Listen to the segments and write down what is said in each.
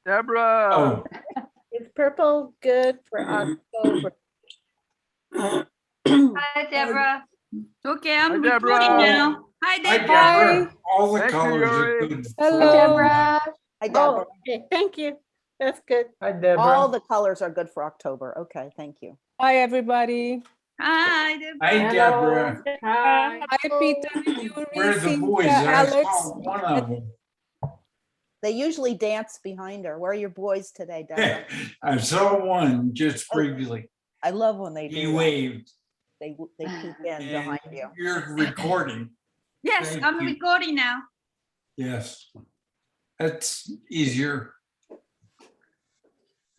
Deborah. Oh, Is purple good for October? Hi, Deborah. Okay, Hi, I'm Deborah. recording now. Hi, hi, Deborah. Deborah. All the Thank you, colors are Yuri. good. Hello. Deborah. Hi, Oh, Deborah. okay, thank you. That's good. Hi, All Deborah. the colors are good for October. Okay, thank you. Hi, everybody. Hi, Deborah. Hi, Deborra. Hi, Peter, Where are Yuri, the boys? Cynthia, I Alex. saw one of them. They usually dance behind her. Where are your boys today, Deborah? I saw one just briefly. I love when they He do that. waved. They peek in And behind you. you're recording. Yes, Thank I'm you. recording now. Yes. That's easier.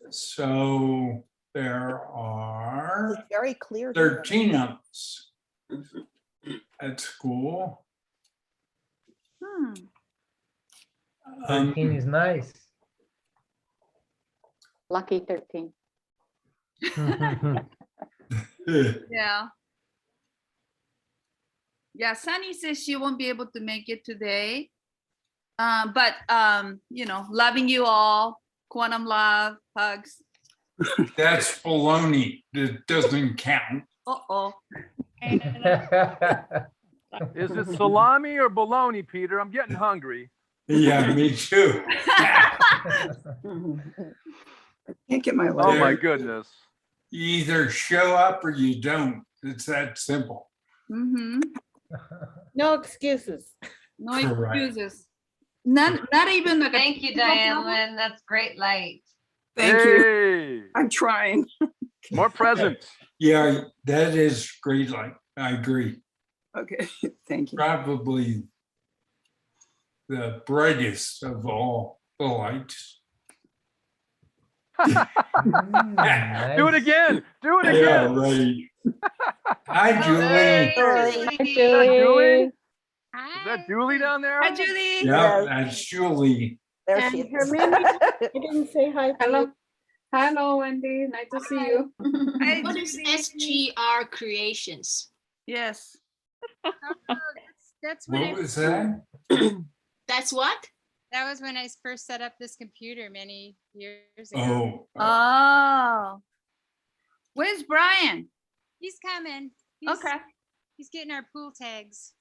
So there are It's very clear. here. 13 of us at school. Hmm. 13 is nice. Lucky 13. Yeah. Yeah, Sunny says she won't be able to make it today. But loving you all, quantum love, hugs. That's baloney. That doesn't count. Uh-oh. Is it salami or bologna, Peter? I'm getting hungry. Yeah, me too. Can't get my Oh, letter. my goodness. You either show up or you don't. It's that simple. Mm-hmm. No excuses. No Correct. excuses. Not even like Thank you, Diane Lynn. That's great light. Thank you. Hey, I'm trying. more presents. Yeah, that is great light. I agree. Okay, thank you. Probably the brightest of all the lights. Nice. Do it again. Do it Yeah, again. right. Hi, Julie. Julie? Is Hi. that Julie down there? Hi, Julie. Yeah, that's Julie. There And she is. Hermione, I didn't say hi to Hello. you. Hello, Wendy. Nice to see you. Hi, What is Julie. SGR Creations? Yes. That's when What was that? That's what? That was when I first set up this computer many years ago. Oh, Oh. Where's Brian? He's coming. Okay. He's getting our pool tags.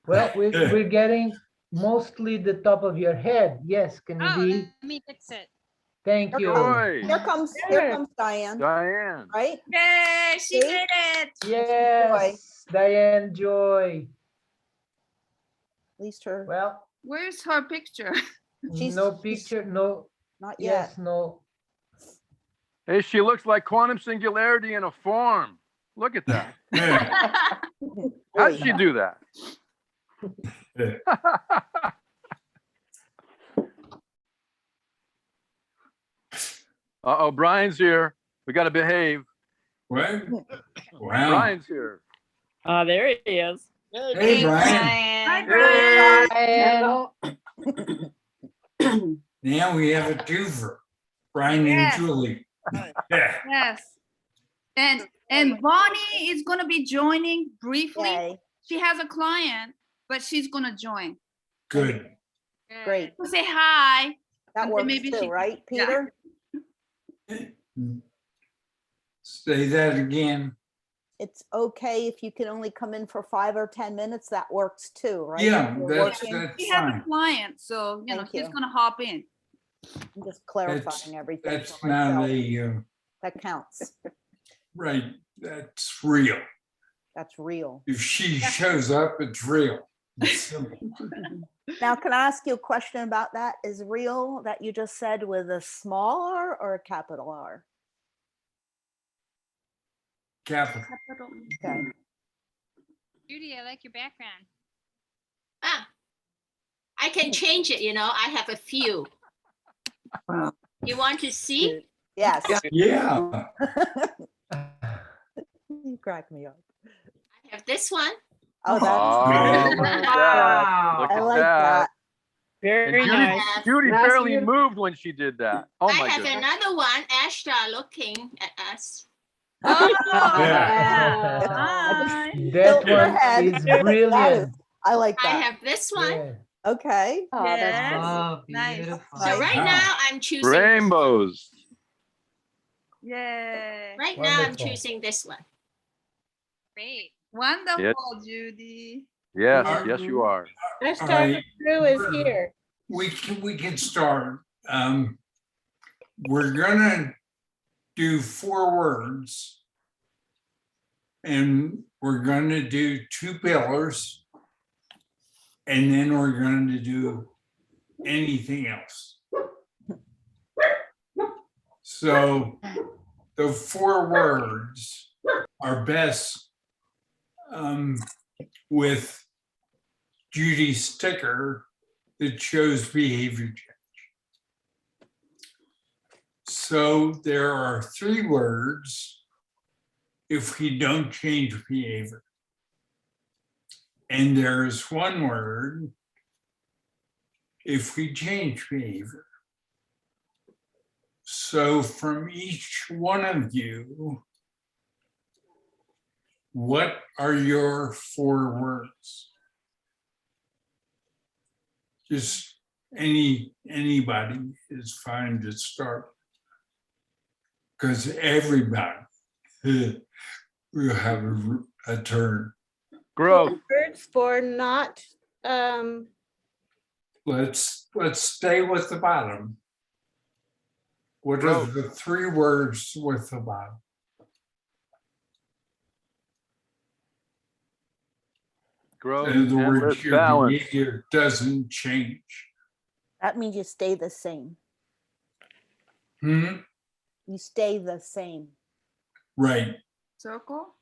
Well, we're getting mostly the top of your head. Yes, can you Oh, be? let me fix it. Thank you. Joy. Here comes Diane, Diane. right? Yay, she See? did it. Yes, Diane Joy. At least her, Well, Where's her picture? She's- no she's- picture, no, not yet. yes, no. Hey, she looks like quantum singularity in a form. Look at that. yeah. How'd she do that? Uh-oh, Brian's here. We got to behave. What? Wow. Brian's here. There he is. Hey, Brian. Hi, Hey. Brian. Hello. Now we have a twofer. Brian Yes. and Julie. Yeah. Yes. And Bonnie is gonna be joining briefly. Yay, She has a client, but she's gonna join. Good. great. So say hi. That And works maybe too, she- right, yeah. Peter? Say that again. It's okay if you can only come in for 5 or 10 minutes, that works too, right? Yeah, If you're that's working. She has a fine. client, so Thank she's you. gonna hop in. I'm just clarifying everything That's for not myself. a, That counts. right, that's real. That's real. If she shows up, it's real. It's simple. Now, can I ask you a question about that? Is real that you just said with a small R or a capital R? Capital. Okay. Judy, I like your background. Ah, I can change it, I have a few. Wow. You want to see? Yes. Yeah. You crack me up. I have this one. Oh, Oh, that's look at that. Look I at like that. that. And Very Judy, nice. Judy That's barely beautiful. moved when she did that. Oh I my have goodness. another one, Ashtar looking at us. Oh, Yeah. hi. That Tilt your head. one is That is- brilliant. I like I that. have this one. Yeah. Okay. Oh, that's Yes. Oh, Nice. beautiful. So right Wow. now I'm choosing. this one. Rainbows. Yay. Right now I'm Wonderful. choosing this one. Great. Wonderful, Judy. Yes, Are- yes, you are. Hashtag right. Drew is here. We can start. We're gonna do 4 words. And we're gonna do 2 pillars. And then we're going to do anything else. So the 4 words are best with Judy's sticker that shows behavior change. So there are 3 words if we don't change behavior. And there's 1 word if we change behavior. So from each one of you, what are your 4 words? Just anybody is fine to start. Because everybody will have a turn. Growth. Words for not, Let's stay with the bottom. What are Growth. the 3 words with the bottom? Growth. In other Endless words, your balance. behavior doesn't change. That means you stay the same. Hmm? You stay the same. Right. Circle.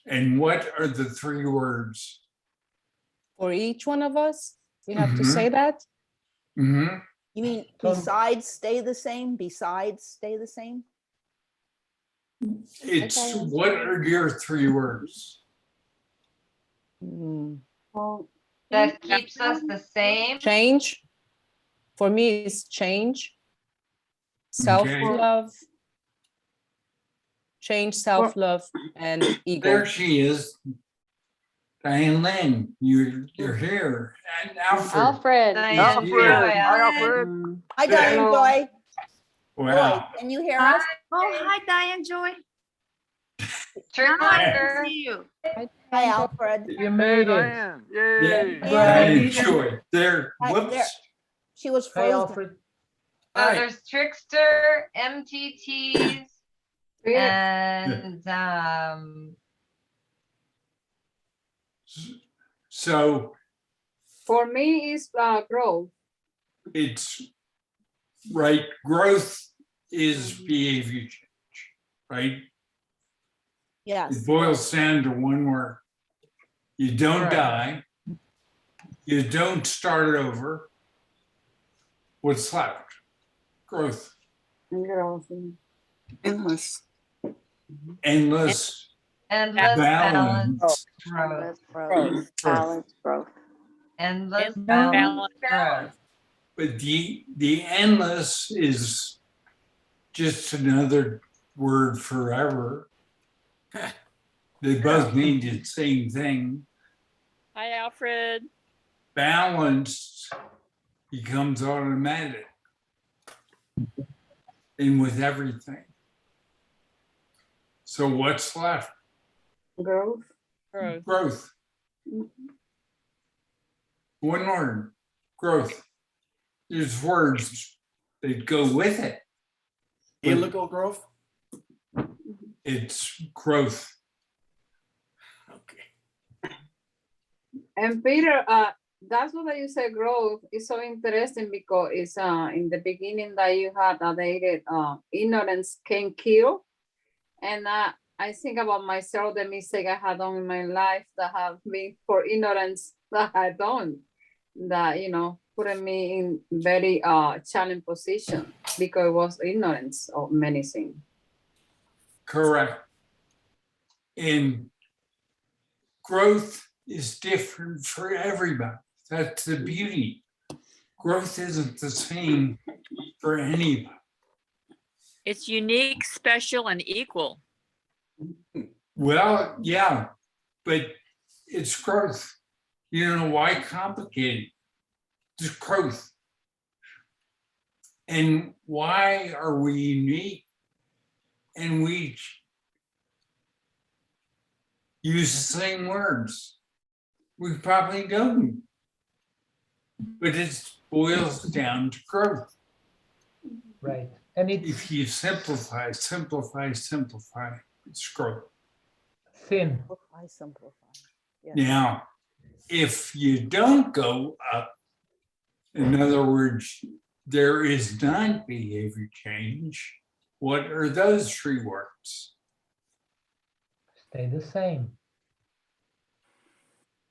And what are the 3 words? For each one of us, we have to Mhm. say that. Hmm. You mean So- besides stay the same? Besides stay the same? It's Okay. what are your 3 words? Mm. That keeps us the same. Change. For me, it's change. Self-love. Change, self-love, and ego. There she is. Diane Lynn, you're here. And Alfred. Alfred. Diane Alfred. Joy. Hi, Alfred. Hi, Diane Hello. Joy. Wow. Joy, can you hear us? Oh, hi, Diane Joy. Trick Nice to wonder. see you. Hi, Alfred. You Hey, made it. Diane. Yay. Diane Joy. There. Hi, there. Whoops. She was Hi, frozen. Alfred. So there's Trickster, MTTs, and So For me, it's growth. it's right. Growth is behavior change, right? Yes. It boils down to 1 word. You don't Right. die. You don't start over. What's left? Growth. Endless. Endless endless balance. balance. Endless growth. Balance growth. Endless Balance. balance. But the endless is just another word forever. They both mean the same thing. Hi, Alfred. Balance becomes automatic. And with everything. So what's left? Growth. Growth. 1 word, growth. There's words that go with it. Illegal growth? It's growth. Okay. And Peter, that's what you say growth is so interesting because it's in the beginning that you had dated ignorance can kill. And I think about myself, the mistake I had done in my life that have been for ignorance that I done, that, you know, putting me in very challenging position because it was ignorance of many things. Correct. And growth is different for everybody. That's the beauty. Growth isn't the same for anybody. It's unique, special, and equal. Well, yeah, but it's growth. You know, why complicate it? Just growth. And why are we unique? And we use the same words. We probably don't. But it boils down to growth. Right. And If it's you simplify, it's growth. thin. I simplify. Yeah. Now, if you don't go up, in other words, there is not behavior change, what are those three words? Stay the same.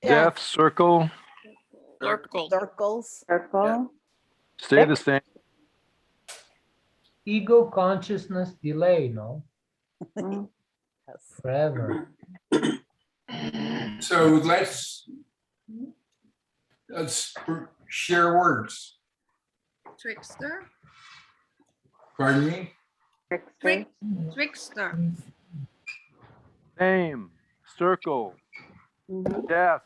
Death, circle, Circles. Circle. stay the same. Ego consciousness delay, no? Mm. Yes. Forever. So let's share words. Trickster, Pardon me? trickster, Same, circle, Mhm. death,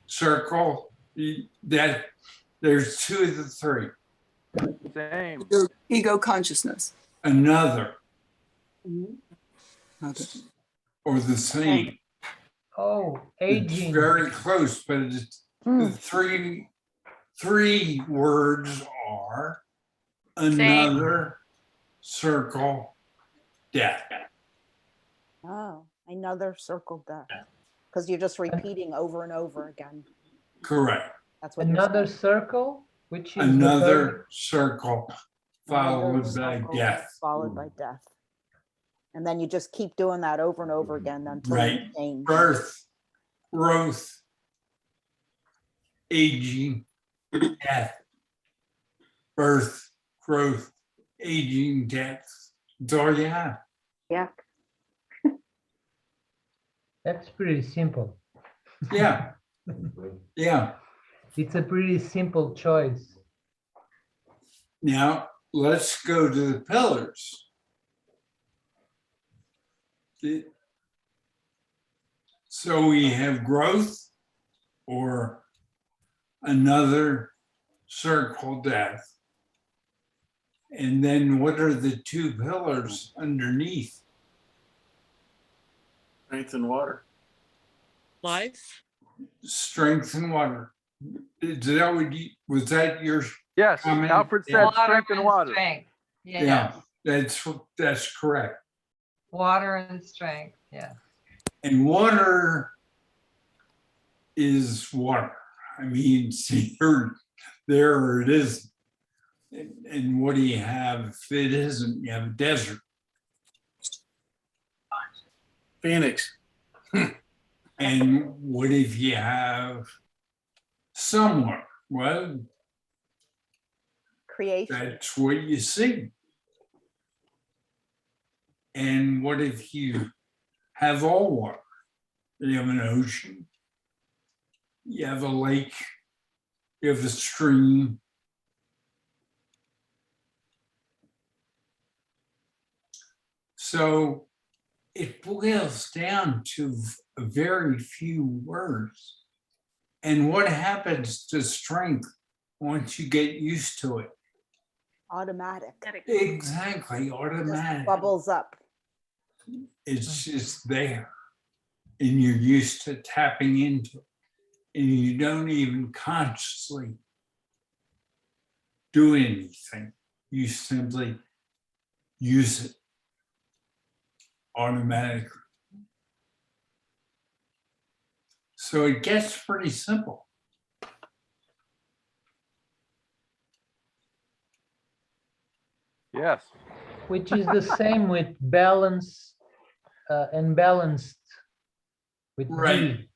Circle, that, there's two of the three. same, Ego consciousness. Another, Mhm. Okay. or the same. Oh, It's aging. very close, but it's the three words are another, circle, death. Oh, another circle death. Because you're just repeating over and over again. Correct. That's what you're Another saying. circle, which is the Another circle Another followed by circle death. Followed by death. And then you just keep doing that over and over again until you Right. change. Birth, growth, aging, death. Birth, growth, aging, death. That's all you have. Yeah. That's pretty simple. Yeah. Yeah. It's a pretty simple choice. Now, let's go to the pillars. So we have growth or another circle death. And then what are the two pillars underneath? Strength and water. Life. Strength and water. Is that what you, was that your? yes, Comment. Alfred said Water strength and water. strength. Yeah, Yes, that's correct. water and strength, yes. And water is water. I mean, see, there it is. And what do you have if it isn't? You have a desert. Phoenix. And what if you have someone? Well, Creation. that's what you see. And what if you have all water? You have an ocean, you have a lake, you have a stream. So it boils down to a very few words. And what happens to strength once you get used to it? Automatic. Exactly, Just automatic. bubbles up. It's just there. And you're used to tapping into it. And you don't even consciously do anything. You simply use it automatically. So it gets pretty simple. Yes, Which is the same with balance and balanced. With Right. B,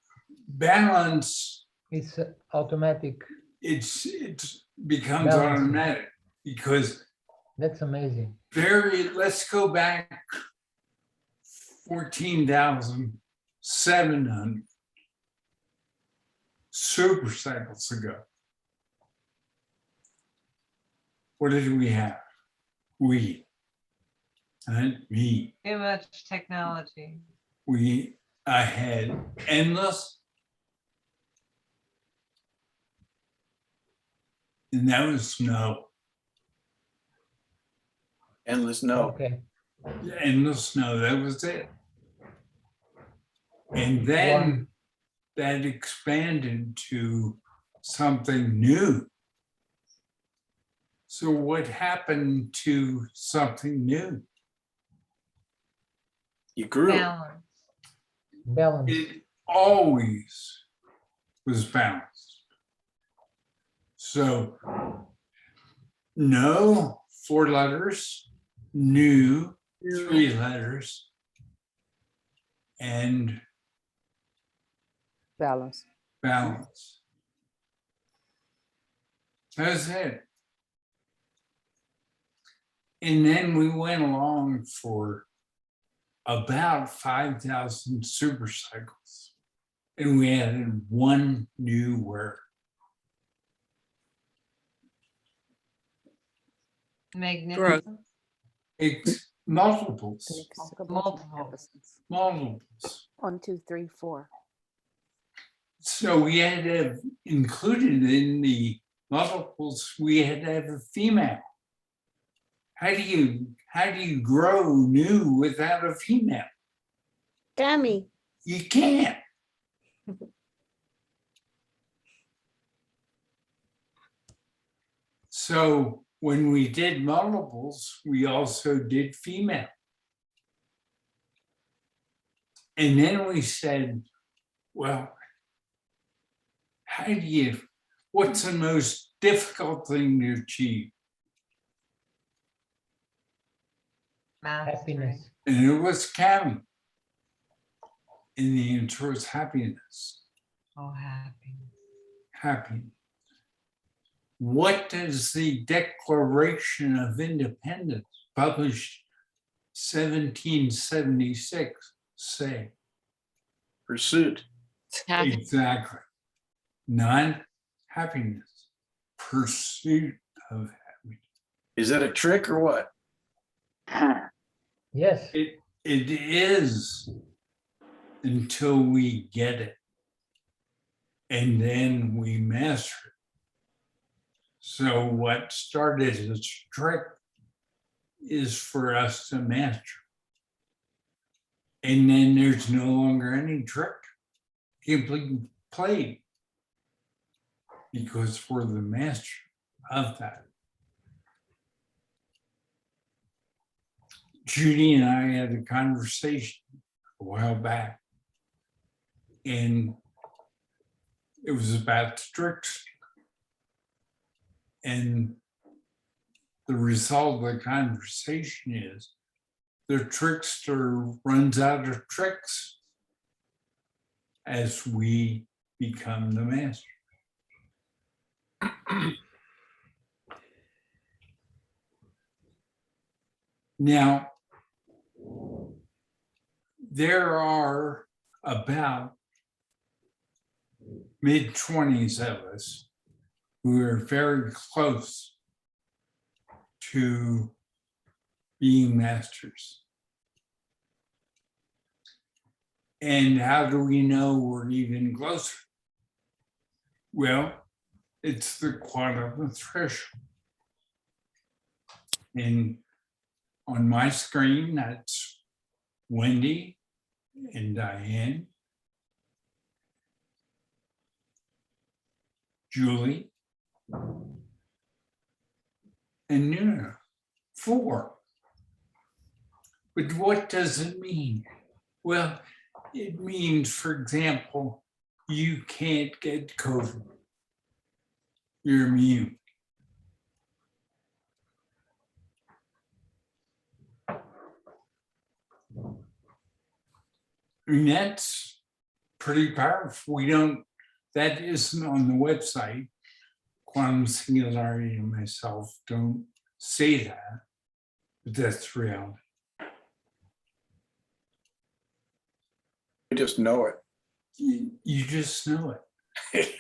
Balance, it's automatic. it becomes Balance. automatic because That's amazing. let's go back 14,700 super cycles ago. What did we have? We, and me, Too much technology. I had endless and that was no. Endless no. Okay. Endless no, that was it. And then One. that expanded to something new. So what happened to something new? You grew. Balance. Balance. It always was balanced. So no, 4 letters, new, 3 letters, and Balance. balance. That's it. And then we went along for about 5,000 super cycles. And we added 1 new word. Magnificent. It's multiples, Multiples. multiples. 1, 2, 3, 4. So we had to have included in the multiples, we had to have a female. How do you grow new without a female? Tammy, You can't. So when we did multiples, we also did female. And then we said, well, what's the most difficult thing to achieve? Mastery. Happiness. And it was Cami. And the answer was happiness. Oh, happy. Happiness. What does the Declaration of Independence, published 1776, say? Pursuit. Exactly. Non-happiness, pursuit of happiness. Is that a trick or what? Yes. It is until we get it. And then we master it. So what started as a trick is for us to master. And then there's no longer any trick. You can play because we're the master of that. Judy and I had a conversation a while back, and it was about the trickster. And the result of the conversation is the trickster runs out of tricks as we become the master. Now, there are about mid-20s of us who are very close to being masters. And how do we know we're even closer? Well, it's the quantum threshold. And on my screen, that's Wendy and Diane, Julie, and Nuna. 4. But what does it mean? Well, it means, for example, you can't get COVID. You're immune. I mean, that's pretty powerful. That isn't on the website. Quantum Singularity and myself don't say that, but that's reality. We just know it. You just know it.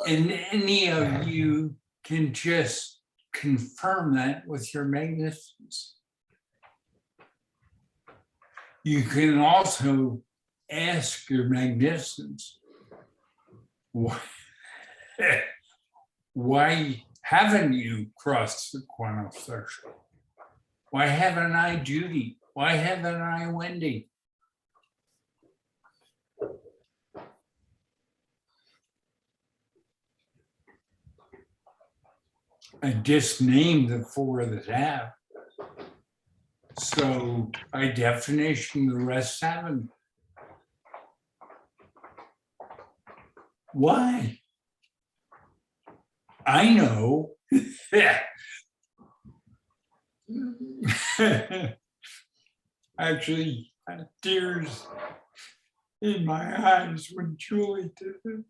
And any of you can just confirm that with your magnificence. You can also ask your magnificence why haven't you crossed the quantum threshold? Why haven't I, Judy? Why haven't I, Wendy? I just named the 4 that have. So by definition, the rest haven't. Why? I know. Actually, I had tears in my eyes when Julie did it.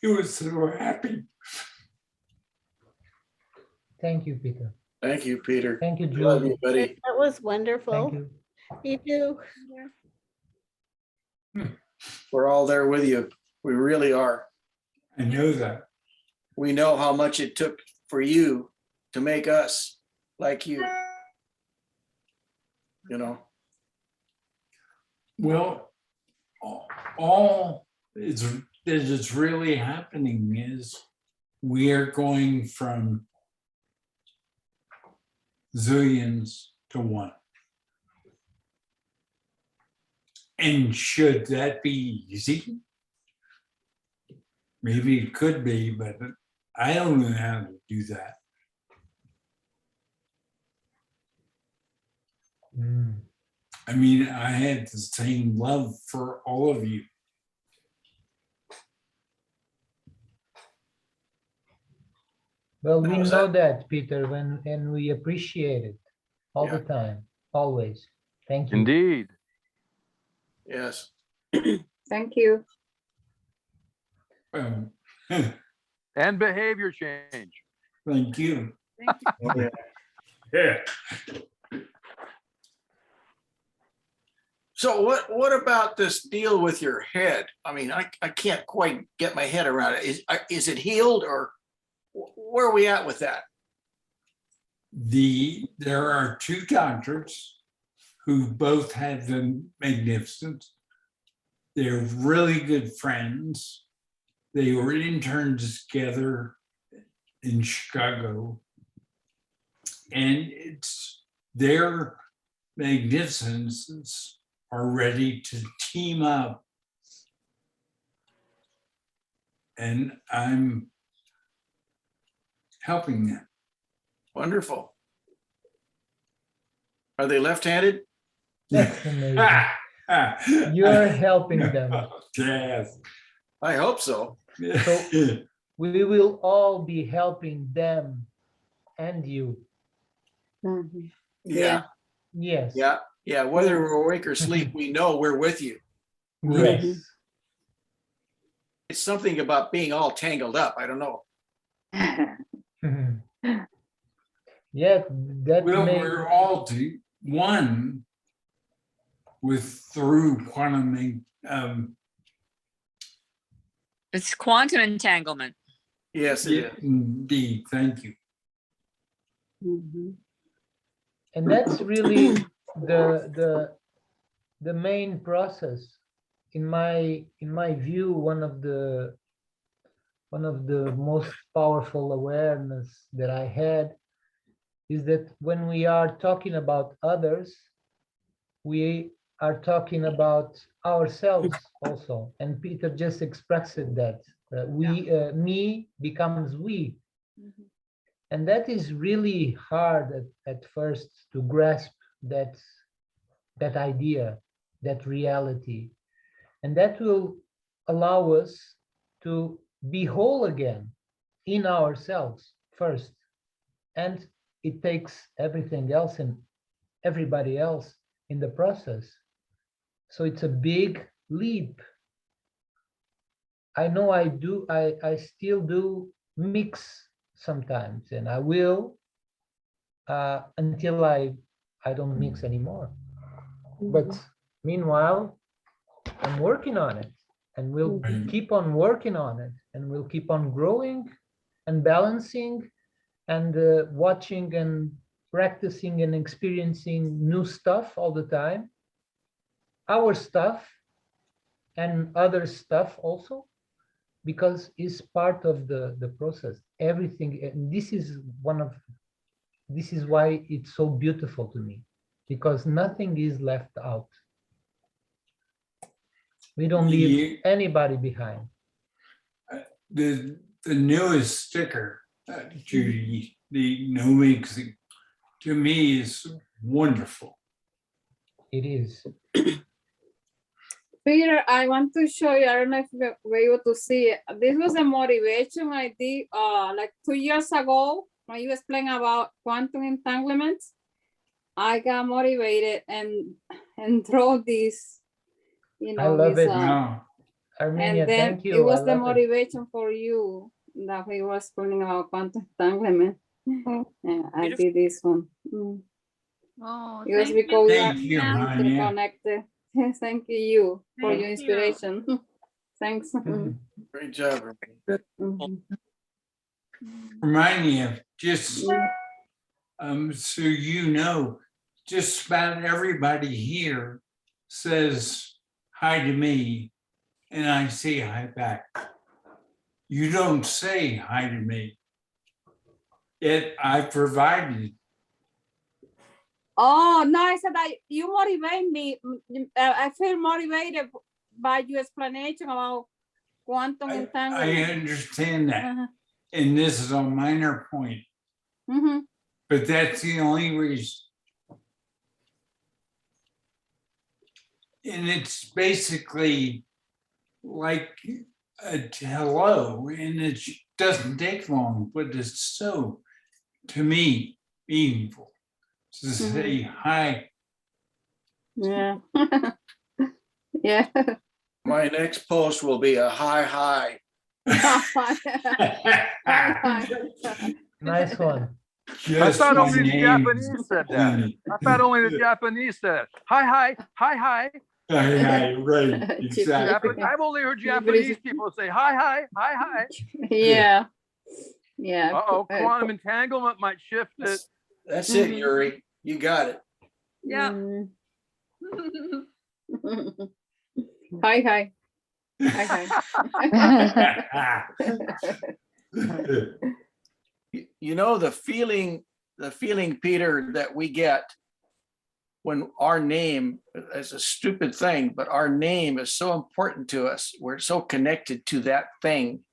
He was so happy. Thank you, Peter. Thank you, Peter. Thank you, Love Julie. you, buddy. That was Thank wonderful. you. You too. We're all there with you. We really are. I know that. We know how much it took for you to make us like you. You know, Well, all that is really happening is we are going from zillions to 1. And should that be easy? Maybe it could be, but I don't know how to do that. Mm. I mean, I had the same love for all of you. Well, we How's know that, Peter, and we appreciate it all the time, always. Thank you. Indeed. yes. Thank you. And behavior change. Thank you. Thank you. Yeah. So what about this deal with your head? I mean, I can't quite get my head around it. Is it healed or where are we at with that? There are 2 doctors who both have been magnificent. They're really good friends. They were interns together in Chicago. And it's their magnificences are ready to team up. And I'm helping them. Wonderful. Are they left-handed? That's amazing. You're helping them. Yes. I hope so. So we will all be helping them and you. Mhm. Yeah, Yes. yeah, yeah. Whether we're awake or asleep, we know we're with you. Yes. It's something about being all tangled up. I don't know. Yeah, that Well, may, we're all one through quantum. It's quantum entanglement. Yes, it Yeah, is. indeed. Thank you. Mhm. and that's really the main process. In my view, one of the most powerful awareness that I had is that when we are talking about others, we are talking about ourselves also. And Peter just expressed that me becomes we. Mhm. And that is really hard at first to grasp that idea, that reality. And that will allow us to be whole again in ourselves first. And it takes everything else and everybody else in the process. So it's a big leap. I know I still do mix sometimes, and I will until I don't mix anymore. But meanwhile, I'm working on it, and we'll keep on working on it, and we'll keep on growing and balancing and watching and practicing and experiencing new stuff all the time, our stuff and other stuff also. because it's part of the process. Everything, and this is why it's so beautiful to me, because nothing is left out. We don't leave anybody behind. The newest sticker, Judy, the no mixing, to me is wonderful. It is. Peter, I want to show you, I don't know if you were able to see it. This was a motivation I did like 2 years ago when you explained about quantum entanglements. I got motivated and draw this, you know, I love this, it. Wow. Armenia, and then thank you. it was I the love it. motivation for you that we were explaining about quantum entanglement. Yeah, I did this one. Oh, It was thank you, because we are Thank you, Sonia. Hanya. interconnected. Thank you for Thank your you. inspiration. Thanks. Mhm. Great job. Mhm. Remind me of just, so you know, just about everybody here says hi to me and I say hi back. You don't say hi to me. Yet I provided. Oh, no, I said that you motivate me. I feel motivated by your explanation about quantum I entanglement. understand that. Uh-huh. And this is a minor point, Mhm. but that's the only reason. And it's basically like a hello, and it doesn't take long, but it's so, to me, meaningful to say hi. Yeah. Yeah. My next post will be a hi. Nice one. I Just thought my only the name. Japanese said that. I thought only the Japanese said it. Hi, hi, hi, hi. Hi, right, exactly. I've only heard Japanese people say hi, hi, hi, hi. Yeah. Yeah. Uh-oh, quantum entanglement might shift it. That's it, Yuri. You got it. Yeah. Hi, hi. Hi, You know, the feeling, Peter, that we get when our name is a stupid thing, but our name is so important to us. We're so connected to that thing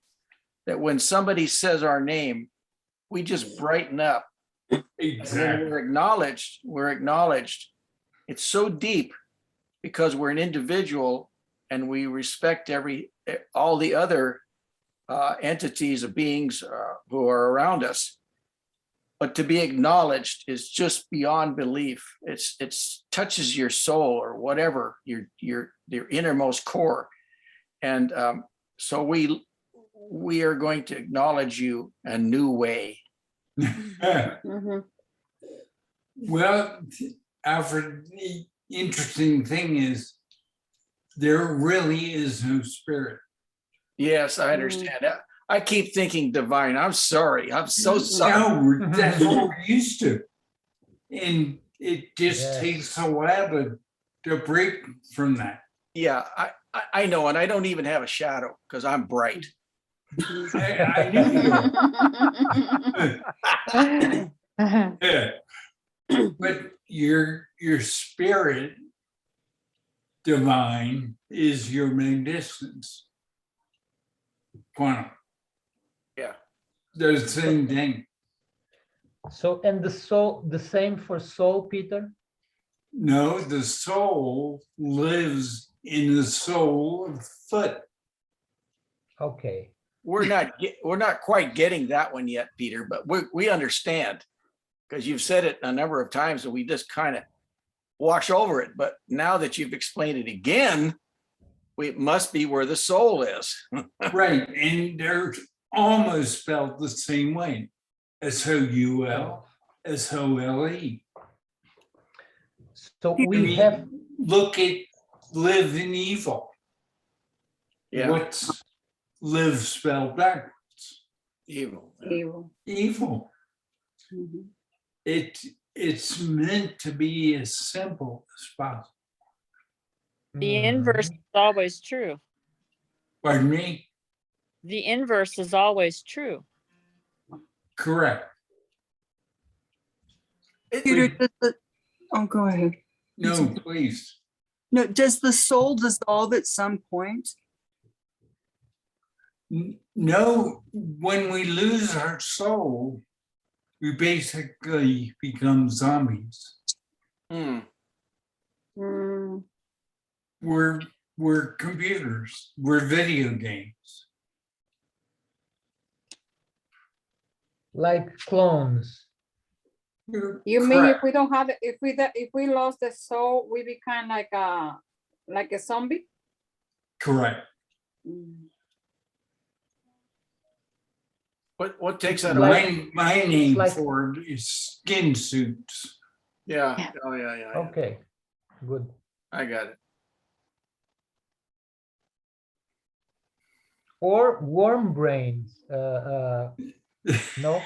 that when somebody says our name, we just brighten up. And when Exactly. we're acknowledged. It's so deep because we're an individual and we respect all the other entities of beings who are around us. But to be acknowledged is just beyond belief. It's touches your soul or whatever, your innermost core. And so we are going to acknowledge you a new way. Well, Alfred, the interesting thing is there really is no spirit. Yes, I understand that. I keep thinking divine. I'm sorry. I'm so sorry. No, that's what we're used to. And it just Yes. takes a while to break from that. Yeah, I know, and I don't even have a shadow because I'm bright. I knew you. Yeah. But your spirit divine is your magnificence. Quantum. Yeah. They're the same thing. So, and the soul, the same for soul, Peter? No, the soul lives in the soul of foot. Okay. We're not quite getting that one yet, Peter, but we understand because you've said it a number of times and we just kind of wash over it. But now that you've explained it again, it must be where the soul is. Right, and they're almost spelled the same way. S-O-U-L, S-O-L-E. So I we mean, have, look at live in evil. Yeah, What's live spelled backwards? evil. Evil. Evil. Mhm. It's meant to be as simple as possible. The inverse is always true. Pardon me? The inverse is always true. Correct. Peter, oh, go ahead. No, please. No, does the soul dissolve at some point? No, when we lose our soul, we basically become zombies. Hmm. Mm, We're computers. We're video games. Like clones. you mean if Correct. we don't have, if we lost the soul, we become like a zombie? Correct. Mm. What takes that away? My name like- for it is skin suits. Yeah, oh, yeah. Okay, good. I got it. Or worm brains. No?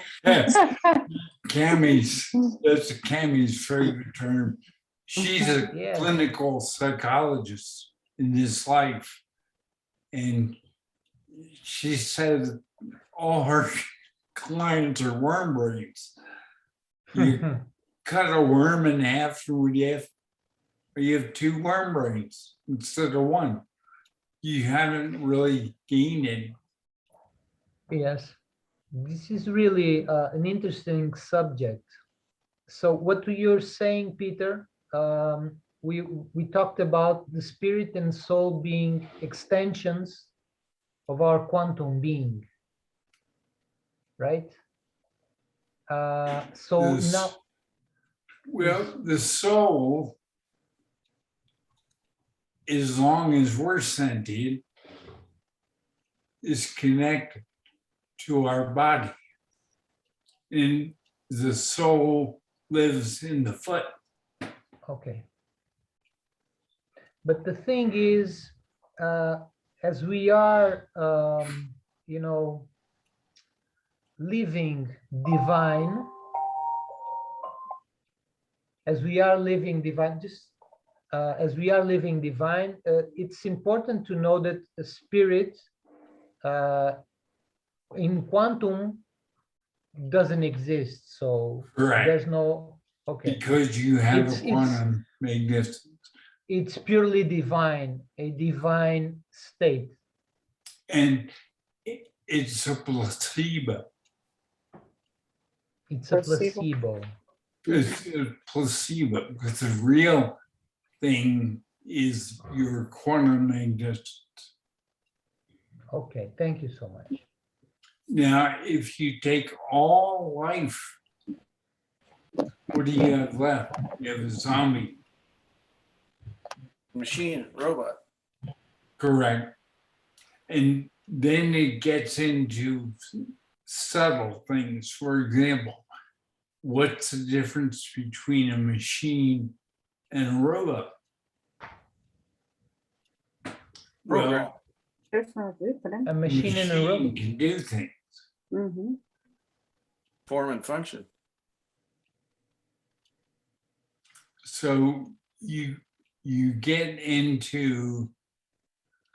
Cammy's, that's Cammy's favorite term. She's a Yeah. clinical psychologist in this life. And she says all her clients are worm brains. You cut a worm in half and you have two worm brains instead of one. You haven't really gained any. Yes, this is really an interesting subject. So what you're saying, Peter, we talked about the spirit and soul being extensions of our quantum being, right? So This- now, Well, the soul, as long as we're sentient, is connected to our body. And the soul lives in the foot. okay. But the thing is, as we are, living divine, as we are living divine, it's important to know that the spirit in quantum doesn't exist. So Right. there's no, okay. Because you have It's- a quantum magnificence. It's purely divine, a divine state. And it's a placebo. It's a Placebo. placebo. It's a placebo because the real thing is your quantum magnificence. Okay, thank you so much. Now, if you take all life, what do you have left? You have a zombie. Machine, robot. Correct. And then it gets into subtle things. For example, what's the difference between a machine and a robot? Well, There's no difference. A machine and a robot. can do things. Mhm. Form and function. So you get into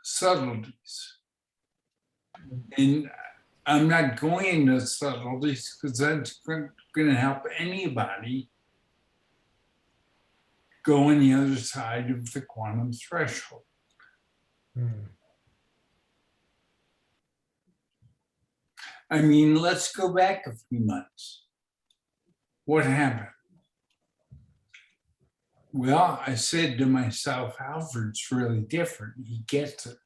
subtleties. And I'm not going into subtleties because that's going to help anybody go on the other side of the quantum threshold. Hmm. I mean, let's go back a few months. What happened? Well, I said to myself, Alfred's really different. He gets it.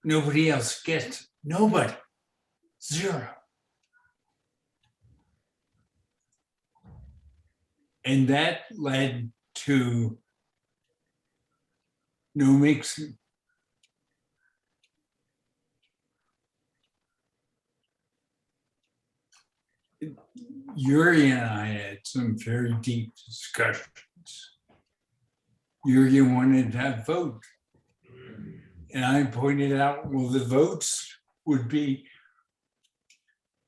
Nobody else gets it. Nobody. Zero. And that led to no mixing. Yuri and I had some very deep discussions. Yuri wanted to have vote. And I pointed out, well, the votes would be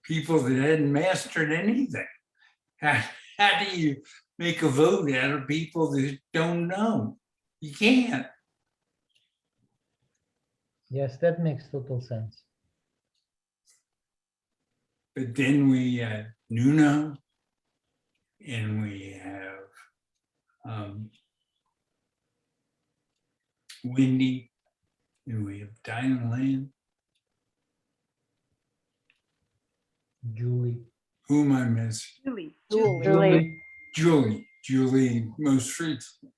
people that hadn't mastered anything. How do you make a vote out of people that don't know? You can't. Yes, that makes total sense. But then we have Nuno, and we have Wendy, and we have Diane Land. Julie. Who am I missing? Julie. Julie, most recently.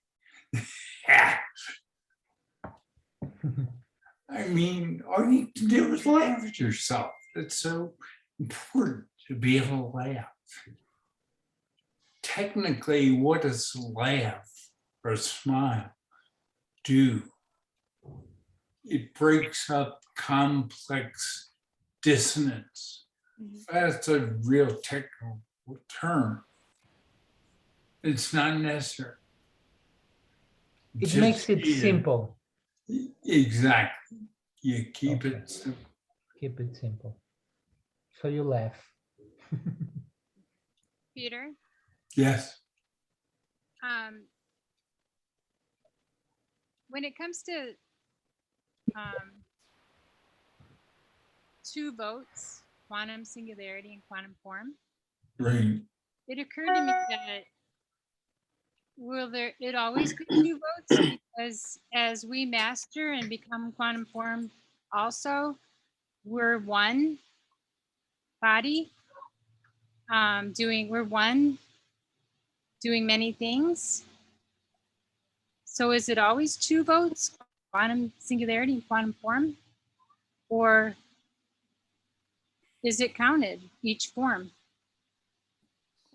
I mean, all you can do is laugh at yourself. It's so important to be able to laugh. Technically, what does laugh or smile do? It breaks up complex dissonance. That's a real technical term. It's not necessary. It makes it Yeah, simple. Exactly. You keep Okay. it simple. Keep it simple. So you laugh. Peter, Yes. when it comes to two votes, quantum singularity and quantum form, Right. it occurred to me that will it always be two votes? Because as we master and become quantum form also, we're one body, we're one doing many things. So is it always two votes, quantum singularity and quantum form? Or is it counted, each form?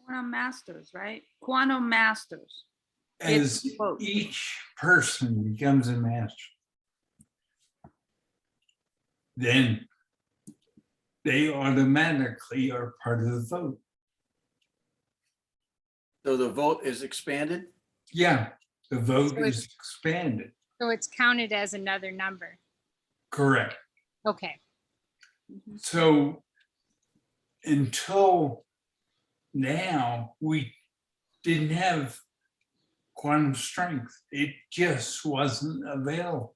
Quantum masters, right? Quantum masters. As It's both. each person becomes a master, then they automatically are part of the vote. So the vote is expanded? Yeah, the vote So is expanded. So it's counted as another number. Correct. Okay. So until now, we didn't have quantum strength. It just wasn't available.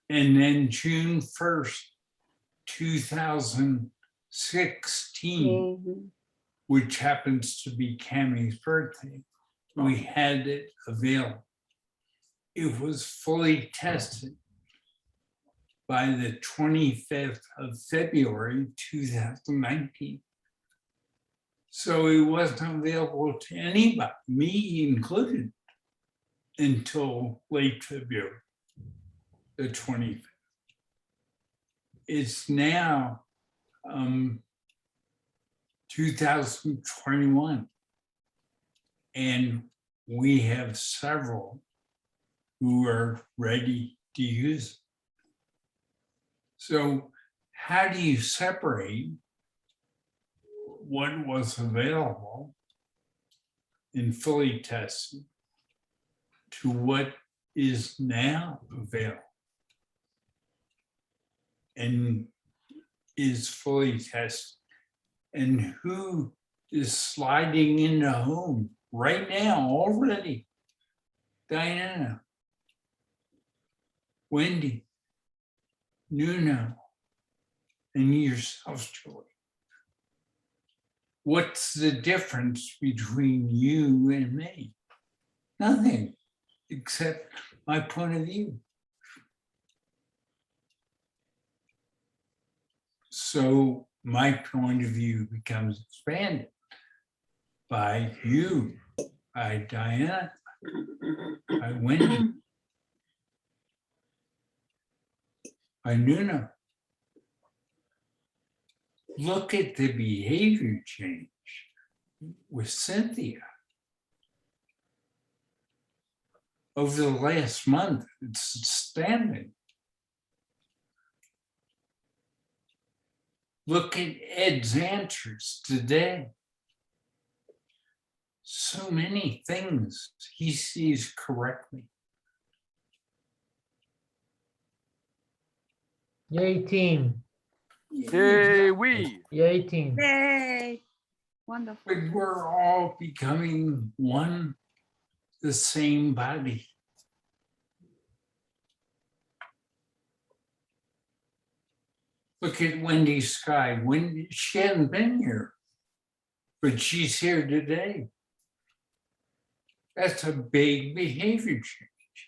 And then June 1st, 2016, which happens to be Cammie's birthday, we had it available. It was fully tested by the 25th of February, 2019. So it wasn't available to anybody, me included, until late February, the 25th. It's now 2021, and we have several who are ready to use it. So how do you separate what was available and fully tested to what is now available and is fully tested? And who is sliding into home right now already? Diana, Wendy, Nuno, and yourself, Julie. What's the difference between you and me? Nothing, except my point of view. So my point of view becomes expanded by you, by Diana, by Wendy, by Nuno. Look at the behavior change with Cynthia. Over the last month, it's outstanding. Look at Ed's answers today. So many things he sees correctly. Yay, team. Yay, we. Yay, team. Yay. Wonderful. But we're all becoming one, the same body. Look at Wendy Sky. When she hadn't been here, but she's here today. That's a big behavior change.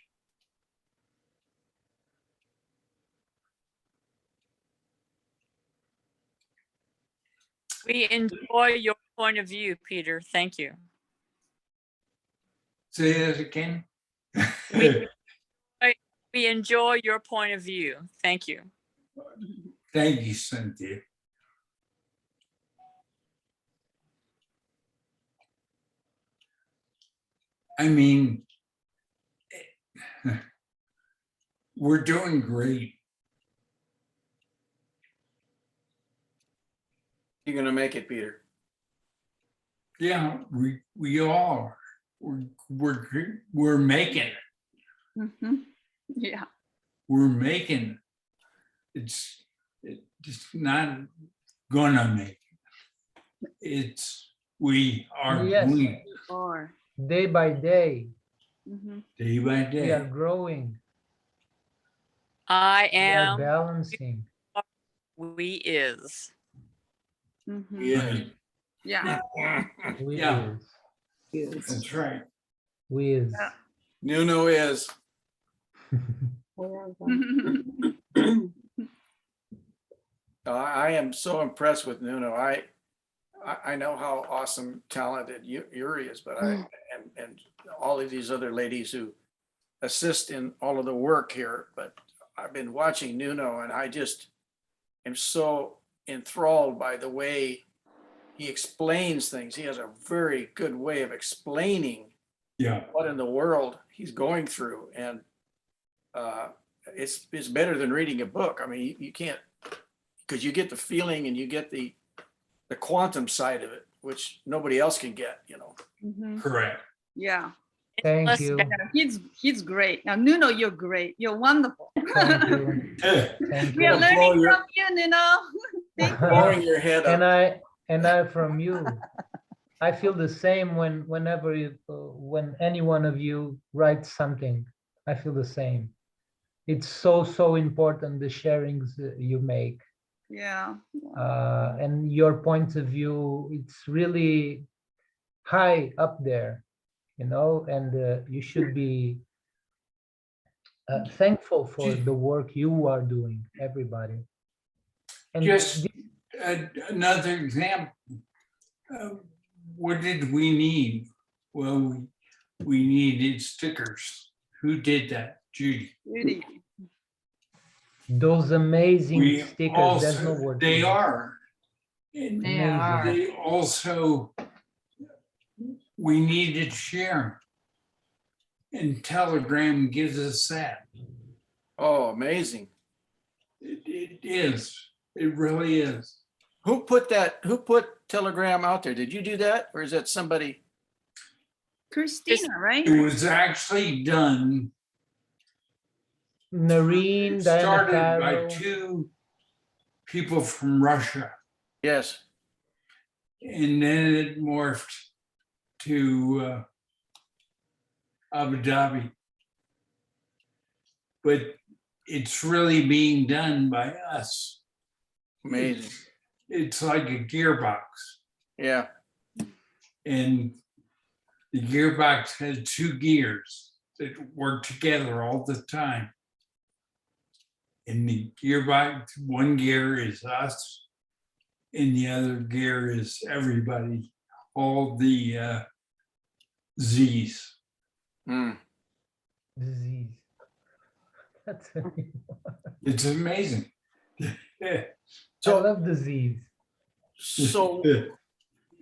We enjoy your point of view, Peter. Thank you. Say that again. We enjoy your point of view. Thank you. Thank you, Cynthia. I mean, we're doing great. You're gonna make it, Peter. Yeah, we are. We're making it. Mhm. Yeah. We're making it. It's not gonna make it. We are Yes. doing it Or. Day by day, Mhm. day by we are day. growing, I we are am, balancing. we is. Mhm. Yeah, Yeah. We Yeah. is. that's right. We is. Yeah. Nuno is. I am so impressed with Nuno. I know how awesome, talented Yuri is, but and all of these other ladies who assist in all of the work here. But I've been watching Nuno, and I just am so enthralled by the way he explains things. He has a very good way of explaining Yeah, what in the world he's going through, and it's better than reading a book. I mean, you can't, because you get the feeling and you get the quantum side of it, which nobody else can get, you know. Mhm. correct. Yeah. Thank Let's- you. Yeah, he's great. Now, Nuno, you're great. You're wonderful. Thank you. Thank We are you. learning your- from you, Nuno. Blowing your head And up. I from you. I feel the same whenever when any one of you writes something. I feel the same. It's so important, the sharings you make, Yeah. and your point of view. It's really high up there, you know, and you should be thankful for the work you are doing, everybody. And Just another example. What did we need? Well, we needed stickers. Who did that? Judy. Judy. those amazing We stickers, there's no also, word. they for it. are. And They Amazing. are. they also, we needed share. And Telegram gives us that. Oh, amazing. It is. It really is. Who put Telegram out there? Did you do that, or is that somebody? Christina, right? It was actually done, Noreen, Diana started by Caro. two people from Russia. Yes. And then it morphed to Abu Dhabi. But it's really being done by us. Amazing. It's like a gearbox. Yeah. And the gearbox has two gears that work together all the time. And the gearbox, one gear is us, and the other gear is everybody, all the Z's. Mm. Disease. That's It's amazing. I So, love disease. so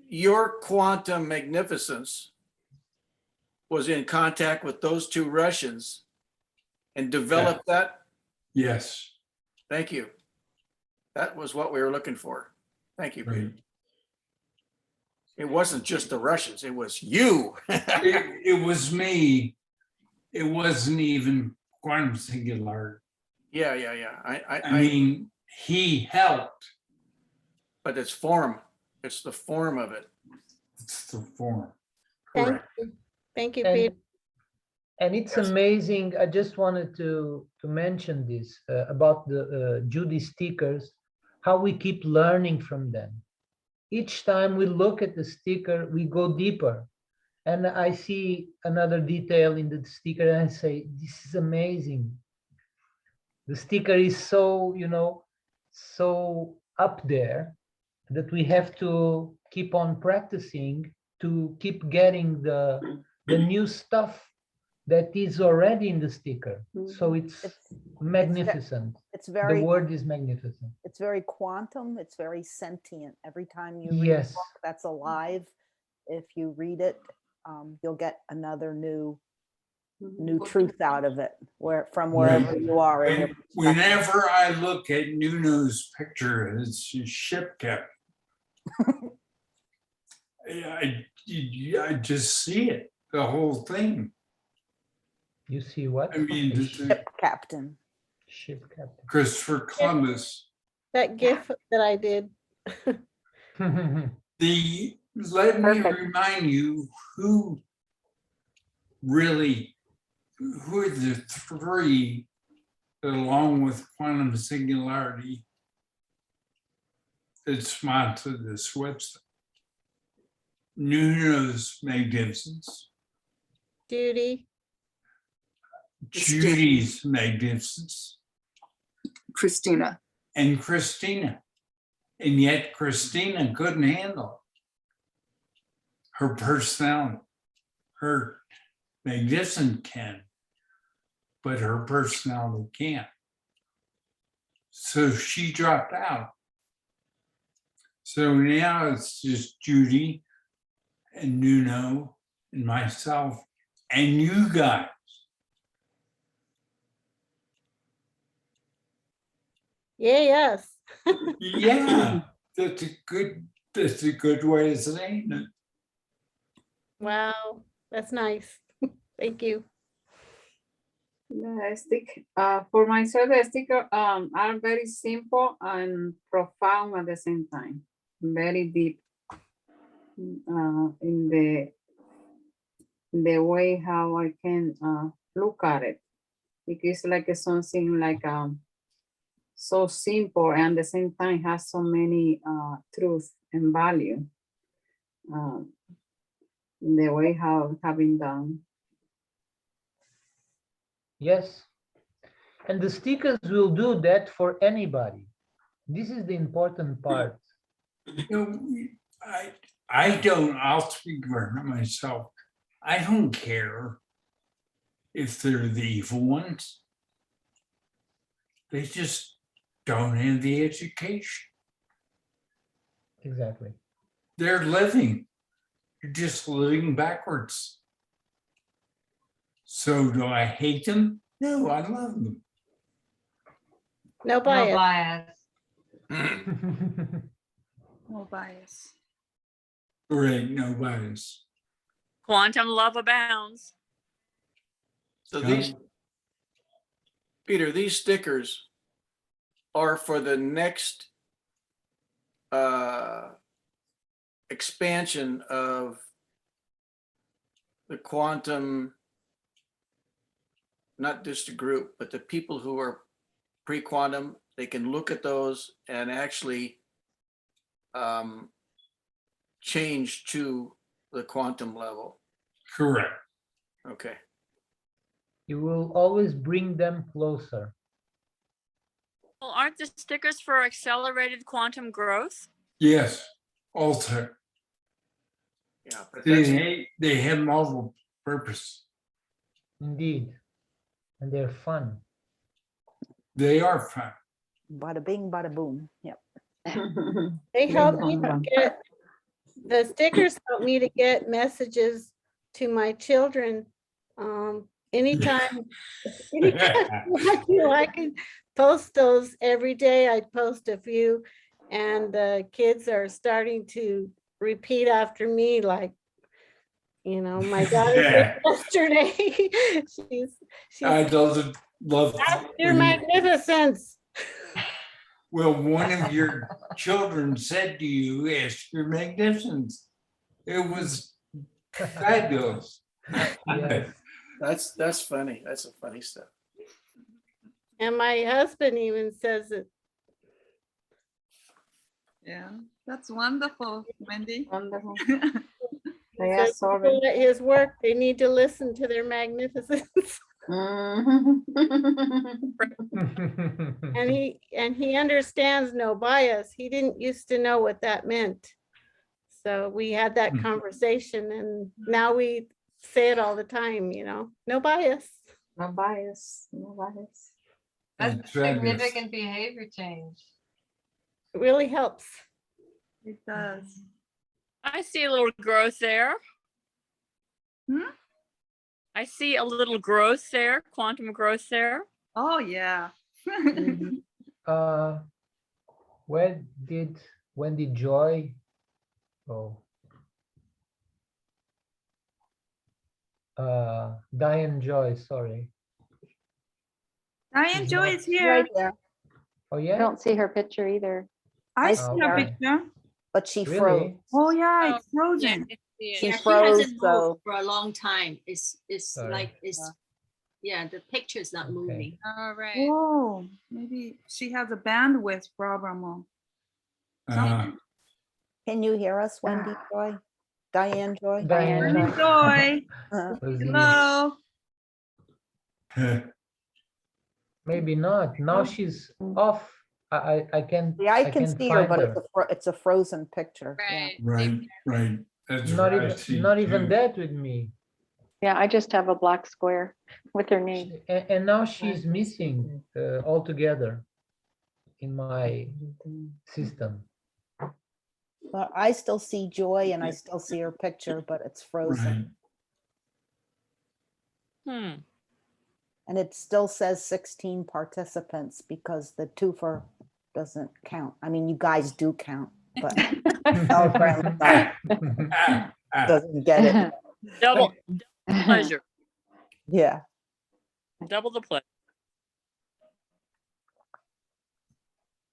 your quantum magnificence was in contact with those two Russians and developed that. Yes, Thank you. That was what we were looking for. Thank you, Peter. right. It wasn't just the Russians, it was you. It was me. It wasn't even quantum singularity. Yeah. I mean, he helped. But it's form. It's the form of it. It's the form. Thank Correct. you. Thank you, And, Peter. and it's amazing. I just wanted to mention this about the Judy stickers. how we keep learning from them. Each time we look at the sticker, we go deeper. And I see another detail in the sticker and I say, this is amazing. The sticker is so, so up there that we have to keep on practicing to keep getting the new stuff that is already in the sticker. So it's magnificent. It's The very, word is magnificent. it's very quantum. It's very sentient. Every time you read a Yes. book that's alive, if you read it, you'll get another new truth out of it, from wherever you are. in your perspective. Whenever I look at Nuno's picture, it's a ship captain. I just see it, the whole thing. You see what? I mean, the Ship captain. Ship captain. Christopher Columbus. That gift that I did. Let me remind you who are the three that, along with quantum singularity, that sponsored this website. Nuno's magnificence, Judy. Judy's magnificence, Christina. and Christina. And yet Christina couldn't handle her personality. Her magnificent can, but her personality can't. So she dropped out. So now it's just Judy and Nuno and myself and you guys. Yeah, yes. Yeah, that's a good way of saying it. Wow, that's nice. Thank you. The for myself, the sticker are very simple and profound at the same time. Very deep in the way how I can look at it. Because like something like so simple and at the same time has so many truth and value. In the way how having done. Yes. And the stickers will do that for anybody. This is the important part. I'll speak for myself. I don't care if they're the evil ones. They just don't have the education. Exactly. They're living. You're just living backwards. So do I hate them? No, I love them. No bias. No bias. No bias. Right, no bias. Quantum love abounds. So these, Peter, these stickers are for the next expansion of the quantum, not just a group, but the people who are pre-quantum, they can look at those and actually change to the quantum level. Correct. Okay. You will always bring them closer. Well, aren't the stickers for accelerated quantum growth? Yes, alter. Yeah, but that's, They have multiple purpose. Indeed. And they're fun. They are fun. Bada bing, bada boom. Yep. They help me to get, the stickers help me to get messages to my children. Anytime I can post those every day. I post a few and the kids are starting to repeat after me, like, my daughter did yesterday. she's I love your magnificence. Well, one of your children said to you, "Yes, your magnificence." It was fabulous. Yes. that's funny. That's a funny stuff. And my husband even says it. Yeah, that's wonderful, Wendy. Wonderful. He Yeah, says sorry. people at his work, they need to listen to their magnificence. Mhm. And he understands no bias. He didn't used to know what that meant. So we had that conversation and now we say it all the time, you know, no bias. No bias, no bias. That's That's fabulous. significant behavior change. It really helps. It does. I see a little growth there. Hmm? I see a little growth there, quantum growth there. Oh, yeah. When did Joy go? Diane Joy, sorry. Diane She's Joy not- is here. Right there. Oh, I yeah? don't see her picture either, I I see see her her. picture. but she Really? froze. Oh, yeah, Oh, it's frozen. I see it. She Yeah, she froze, hasn't so moved for a long time. It's Sorry. like, yeah, the picture's not Okay. moving. All right. Oh, maybe she has a bandwidth problem or Uh, something. can you hear us, Wendy Joy? Diane Joy? Diane Diane Joy, was here. hello. Maybe not. Now she's off. I can. Yeah, I can can't see her, find but it's a frozen picture. Yeah. Right. right. That's Not what I even see not even too. that with me. Yeah, I just have a black square with her name. And now she's missing altogether in my system. But I still see Joy and I still see her picture, but it's frozen. Right. And it still says 16 participants because the twofer doesn't count. I mean, you guys do count, but our friend doesn't get it. Double pleasure, Yeah. double the pleasure.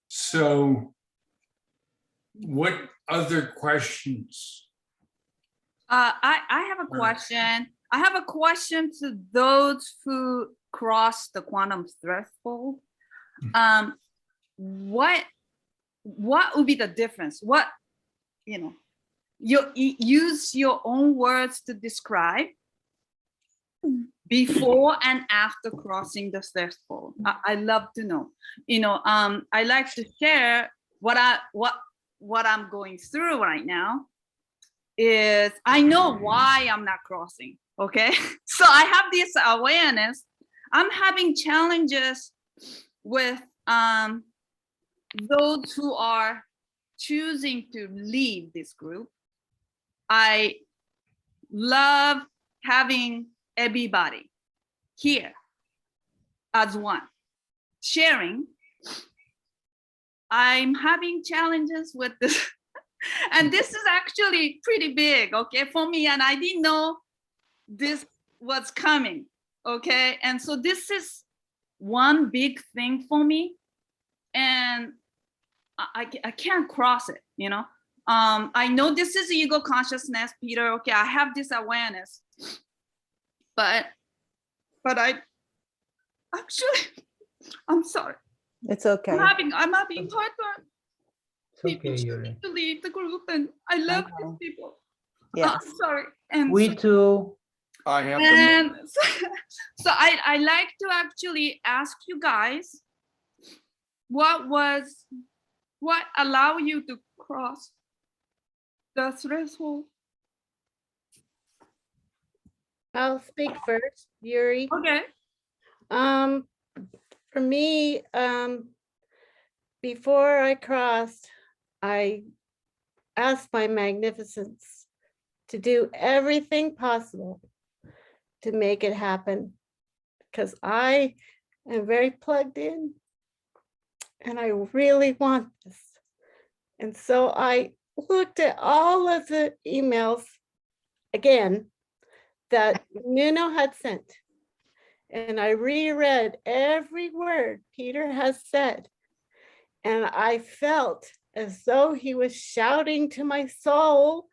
So what other questions? I have a question. I have a question to those who cross the quantum threshold. What would be the difference? What, you use your own words to describe before and after crossing the threshold. I love to know. I like to share what I'm going through right now. Is I know why I'm not crossing. Okay, so I have this awareness. I'm having challenges with those who are choosing to leave this group. I love having everybody here as one, sharing. I'm having challenges with this, and this is actually pretty big, okay, for me, and I didn't know this was coming, okay? And so this is one big thing for me, and I can't cross it, I know this is ego consciousness, Peter, okay, I have this awareness, but I actually, I'm sorry. It's okay. I'm having hard time. It's okay, People Yuri. need to leave the group, and I love these know. people. Yes. I'm sorry. And We too. I have to, and so I like to actually ask you guys, what allow you to cross the threshold? I'll speak first, Yuri. Okay. For me, before I crossed, I asked my magnificence to do everything possible to make it happen, because I am very plugged in and I really want this. And so I looked at all of the emails again that Nuno had sent. And I reread every word Peter has said. And I felt as though he was shouting to my soul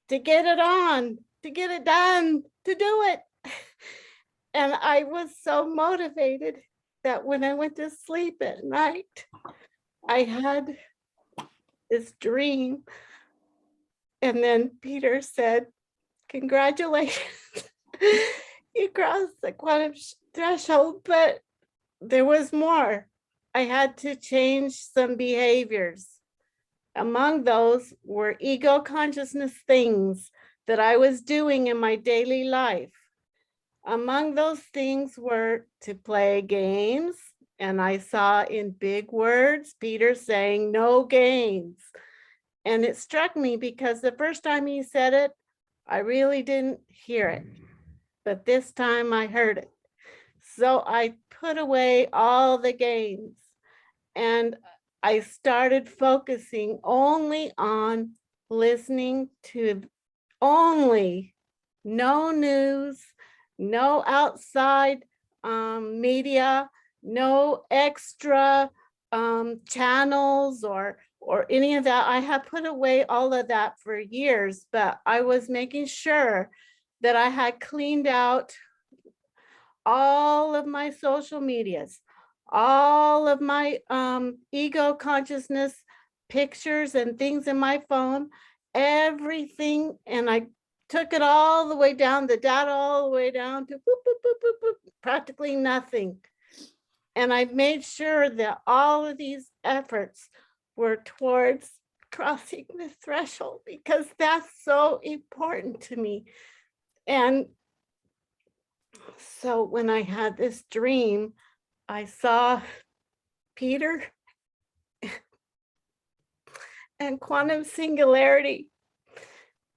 to get it on, to get it done, to do it. And I was so motivated that when I went to sleep at night, I had this dream. And then Peter said, congratulations, you crossed the quantum threshold, but there was more. I had to change some behaviors. Among those were ego consciousness things that I was doing in my daily life. Among those things were to play games, and I saw in big words Peter saying no games. And it struck me because the first time he said it, I really didn't hear it, but this time I heard it. So I put away all the games and I started focusing only on listening to only no news, no outside media, no extra channels or any of that. I have put away all of that for years, but I was making sure that I had cleaned out all of my social medias, all of my ego consciousness pictures and things in my phone, everything. And I took it all the way down, the data all the way down to boop, boop, boop, boop, boop, practically nothing. And I made sure that all of these efforts were towards crossing the threshold because that's so important to me. And so when I had this dream, I saw Peter and quantum singularity.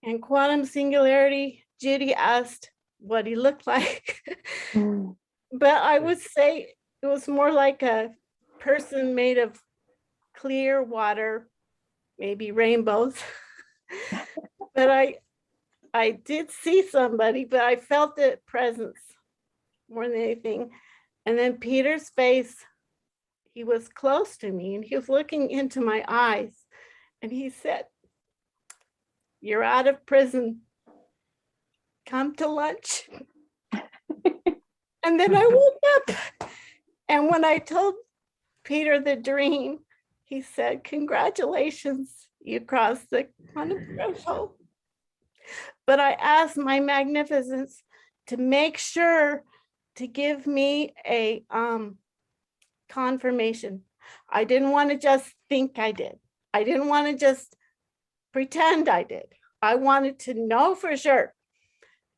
And quantum singularity, Judy asked what he looked like. But I would say it was more like a person made of clear water, maybe rainbows. But I did see somebody, but I felt the presence more than anything. And then Peter's face, he was close to me and he was looking into my eyes and he said, "You're out of prison. Come to lunch." And then I woke up. And when I told Peter the dream, he said, "Congratulations, you crossed the quantum threshold." But I asked my magnificence to make sure to give me a confirmation. I didn't want to just think I did. I didn't want to just pretend I did. I wanted to know for sure.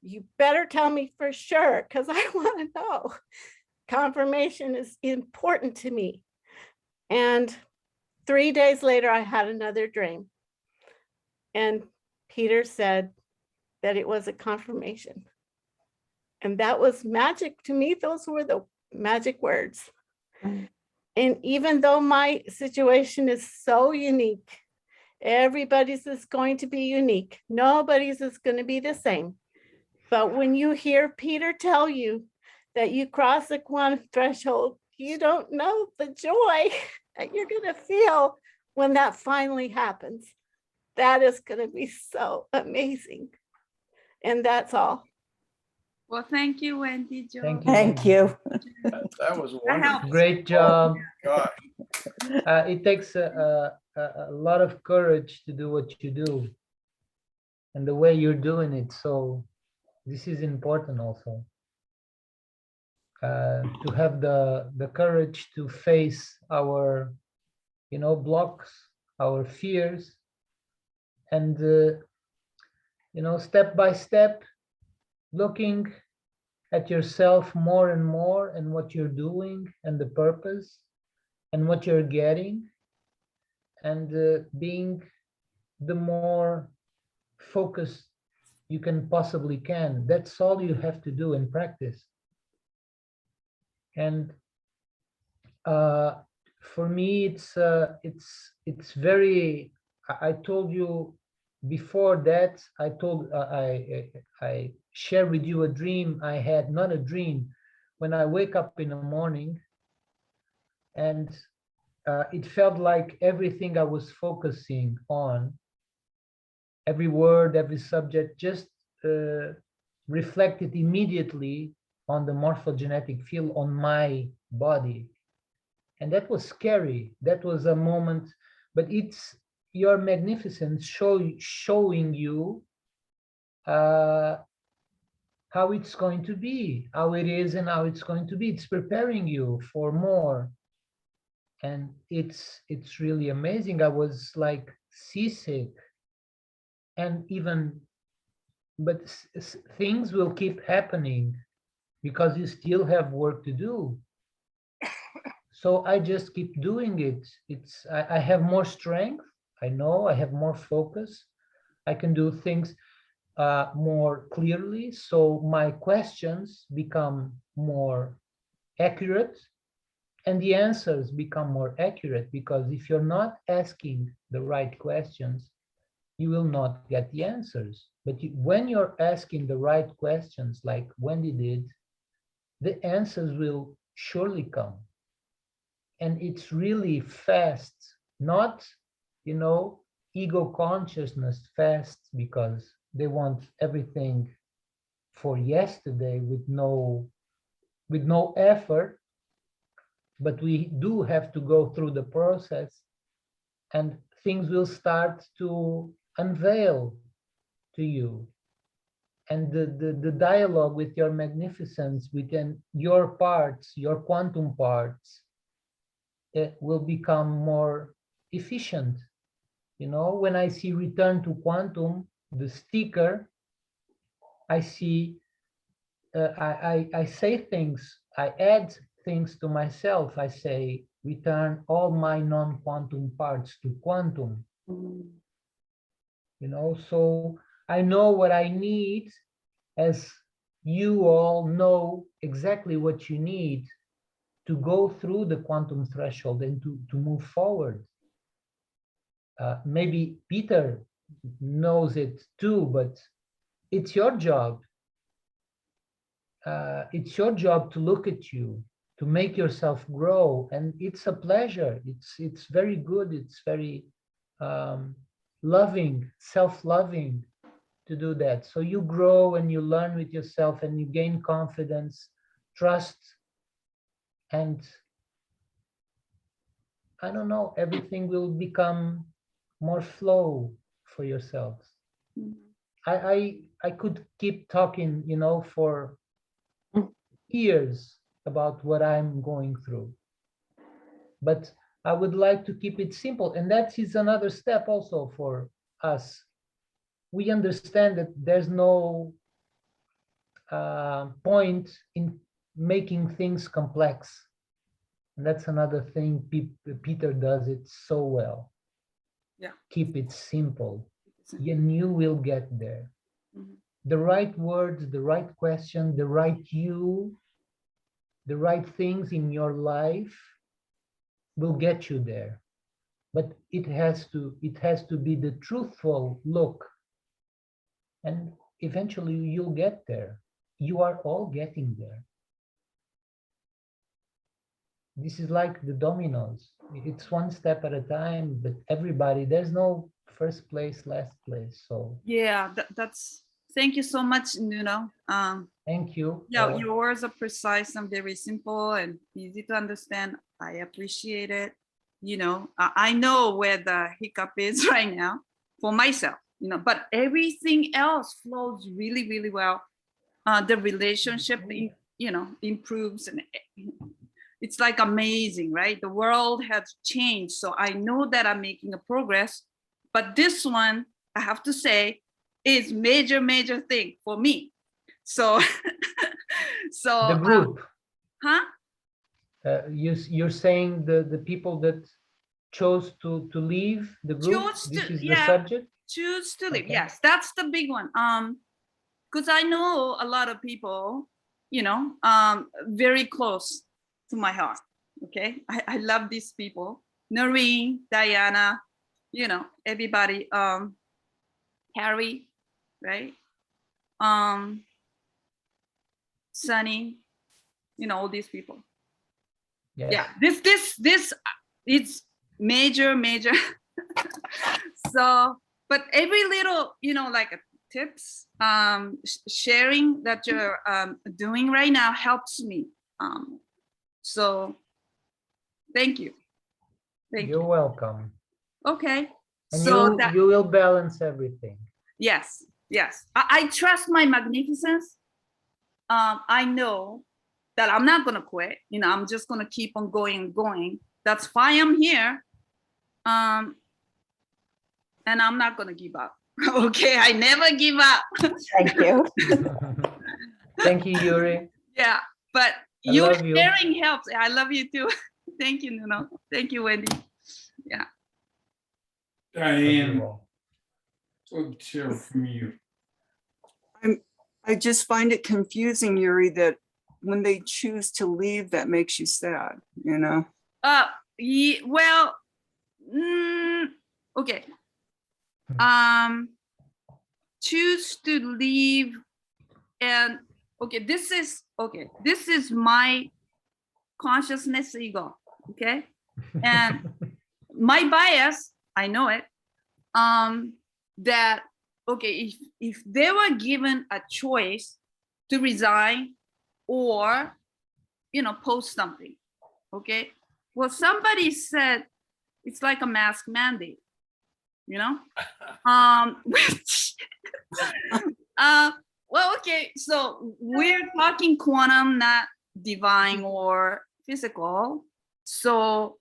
You better tell me for sure, because I want to know. Confirmation is important to me. And 3 days later, I had another dream. And Peter said that it was a confirmation. And that was magic to me. Those were the magic words. And even though my situation is so unique, everybody's is going to be unique. Nobody's is going to be the same. But when you hear Peter tell you that you cross the quantum threshold, you don't know the joy that you're going to feel when that finally happens. That is going to be so amazing. And that's all. Well, thank you, Wendy Jo. Thank you. Thank you. That was wonderful. Great job. Gosh. It takes a lot of courage to do what you do and the way you're doing it. So this is important also. To have the courage to face our, blocks, our fears, and, step by step, looking at yourself more and more and what you're doing and the purpose and what you're getting, and being the more focused you can possibly can. That's all you have to do in practice. And for me, it's very. I told you before that. I share with you a dream I had, not a dream. When I wake up in the morning, and it felt like everything I was focusing on, every word, every subject, just reflected immediately on the morphogenetic field on my body. And that was scary. That was a moment, but your magnificence showing you how it's going to be, how it is and how it's going to be. It's preparing you for more. And it's really amazing. I was like seasick, and but things will keep happening because you still have work to do. So I just keep doing it. I have more strength. I know I have more focus. I can do things more clearly. So my questions become more accurate and the answers become more accurate, because if you're not asking the right questions, you will not get the answers. But when you're asking the right questions, like Wendy did, the answers will surely come. And it's really fast, not, ego consciousness fast, because they want everything for yesterday with no effort. But we do have to go through the process, and things will start to unveil to you. And the dialogue with your magnificence, within your parts, your quantum parts, it will become more efficient. When I see Return to Quantum, the sticker, I see, I say things, I add things to myself. I say, return all my non-quantum parts to quantum. So I know what I need, as you all know exactly what you need to go through the quantum threshold and to move forward. Maybe Peter knows it too, but it's your job. It's your job to look at you, to make yourself grow, and it's a pleasure. It's very good. It's very loving, self-loving to do that. So you grow and you learn with yourself, and you gain confidence, trust, and I don't know, everything will become more flow for yourselves. I could keep talking, for years about what I'm going through, but I would like to keep it simple. And that is another step also for us. We understand that there's no point in making things complex. And that's another thing Peter does it so well. Yeah. Keep it simple, and you will get there. The right words, the right question, the right you, the right things in your life will get you there. But it has to be the truthful look, and eventually you'll get there. You are all getting there. This is like the dominoes. It's one step at a time, but everybody, there's no first place, last place. So Yeah, thank you so much, Nuno. Thank you. Yeah, your words are precise and very simple and easy to understand. I appreciate it. I know where the hiccup is right now for myself, but everything else flows really, really well. The relationship, improves, and it's like amazing, right? The world has changed. So I know that I'm making a progress, but this one, I have to say, is major thing for me. So, the group. Huh? You're saying the people that chose to leave the group. This is the subject. Choose to leave. Okay. Yes, that's the big one. Because I know a lot of people, very close to my heart. Okay, I love these people. Noreen, Diana, everybody. Harry, right? Sunny, all these people. Yes. Yeah, this it's major. So, but every little, like tips, sharing that you're doing right now helps me. So thank you. You're welcome. Okay. And So that, you will balance everything. yes, yes. I trust my magnificence. I know that I'm not gonna quit. You know, I'm just gonna keep on going and going. That's why I'm here. And I'm not gonna give up. Okay, I never give up. Thank you. Thank you, Yuri. Yeah, but I your love you. sharing helps. I love you too. Thank you, Nuno. Thank you, Wendy. Yeah. Love you Diane, all. let's hear from you. I just find it confusing, Yuri, that when they choose to leave, that makes you sad, you know? Well, okay. Choose to leave, and okay, this is my consciousness ego, okay? And my bias, I know it, that, okay, if they were given a choice to resign or, you know, post something, okay? Well, somebody said it's like a mask mandate, you know? Which, well, okay, so we're talking quantum, not divine or physical. So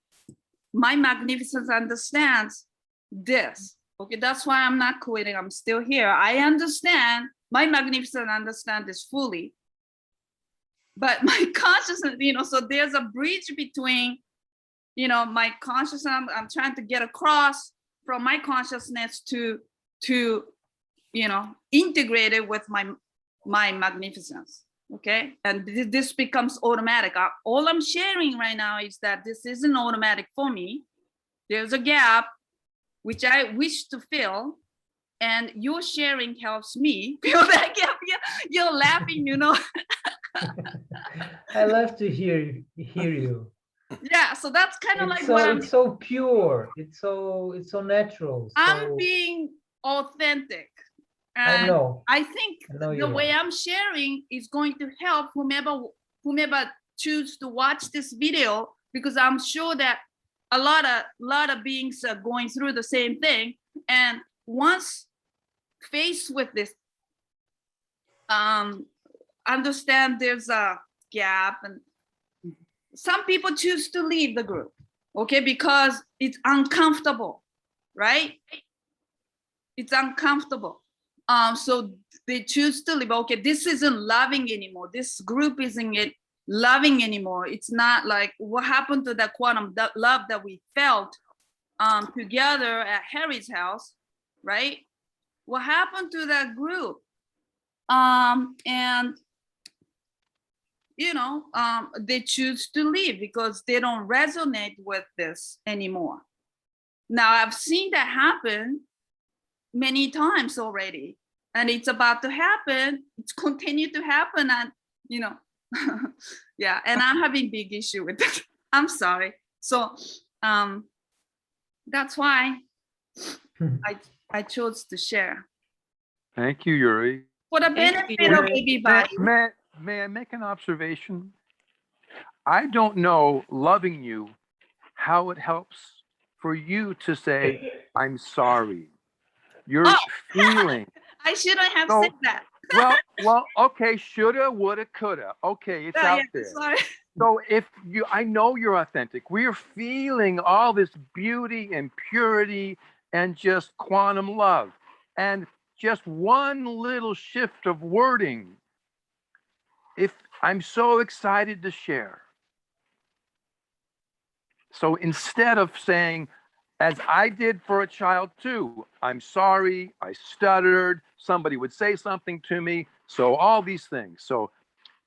my magnificence understands this. Okay, that's why I'm not quitting. I'm still here. I understand. My magnificence understands this fully. But my consciousness, you know, so there's a bridge between, you know, my consciousness. I'm trying to get across from my consciousness to you know, integrate it with my magnificence. Okay, and this becomes automatic. All I'm sharing right now is that this isn't automatic for me. There's a gap which I wish to fill, and your sharing helps me fill that gap. You're laughing, you know. I love to hear you. Yeah, so that's kind of like So what I'm. it's so pure. It's so natural. I'm So being authentic. I And know. I think I know the you way are. I'm sharing is going to help whomever choose to watch this video, because I'm sure that a lot of beings are going through the same thing. And once faced with this, understand there's a gap, and some people choose to leave the group, okay, because it's uncomfortable, right? It's uncomfortable. So they choose to leave. Okay, this isn't loving anymore. This group isn't it loving anymore. It's not like what happened to that quantum that love that we felt together at Harry's house, right? What happened to that group? And you know, they choose to leave because they don't resonate with this anymore. Now I've seen that happen many times already, and it's about to happen. It's continued to happen, and you know, yeah. And I'm having big issue with it. I'm sorry. So that's why I chose to share Thank you, Yuri. for the Thank you, benefit of Yuri. everybody. May I make an observation? I don't know, loving you, how it helps for you to say, I'm sorry. You're Oh. feeling. I shouldn't have No. said that. Well, okay, shoulda, woulda, coulda. Okay, it's Yeah, out yeah, there. sorry. So if you, I know you're authentic. We're feeling all this beauty and purity and just quantum love. And just one little shift of wording. If I'm so excited to share. So instead of saying, as I did for a child too, I'm sorry, I stuttered, somebody would say something to me. So all these things. So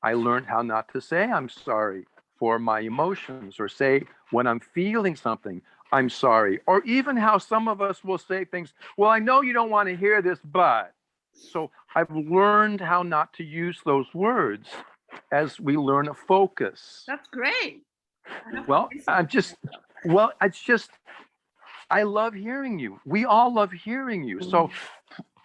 I learned how not to say I'm sorry for my emotions, or say when I'm feeling something, I'm sorry. Or even how some of us will say things, well, I know you don't want to hear this, but. So I've learned how not to use those words as we learn a focus. That's great. Well, it's just, I love hearing you. We all love hearing you. So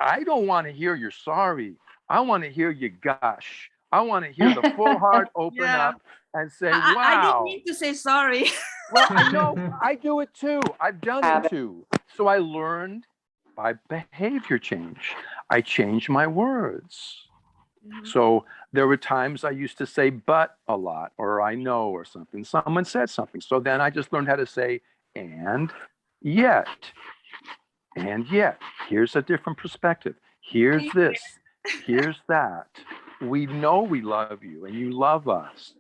I don't want to hear you're sorry. I want to hear you gush. I want to hear the full heart open Yeah. up and say, I didn't wow. mean to say sorry. Well, I know I do it too. I've done it too. So I learned by behavior change. I changed my words. So there were times I used to say but a lot, or I know, or something. Someone said something. So then I just learned how to say and yet. And yet, here's a different perspective. Here's this. Here's that. We know we love you and you love us.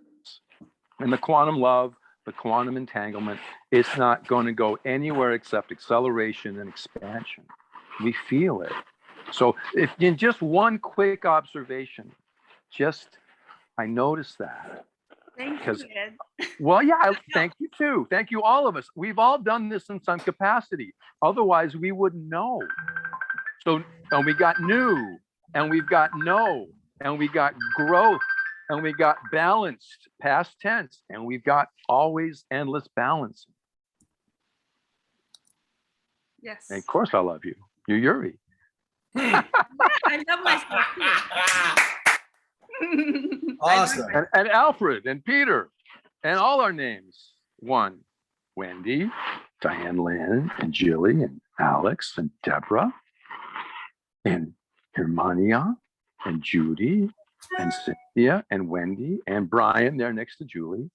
And the quantum love, the quantum entanglement, it's not going to go anywhere except acceleration and expansion. We feel it. So if in just one quick observation, I noticed that. Thank you, Because- Ed. Well, yeah, thank you too. Thank you, all of us. We've all done this in some capacity. Otherwise, we wouldn't know. So, and we got new, and we've got no, and we got growth, and we got balanced, past tense, and we've got always endless balance. Yes. And of course, I love you. You're Yuri. I love myself too. Awesome. And Alfred and Peter and all our names. One, Wendy, Diane Lynn, and Jilly, and Alex, and Deborah, and Hermania, and Judy, and Cynthia, and Wendy, and Brian there next to Julie.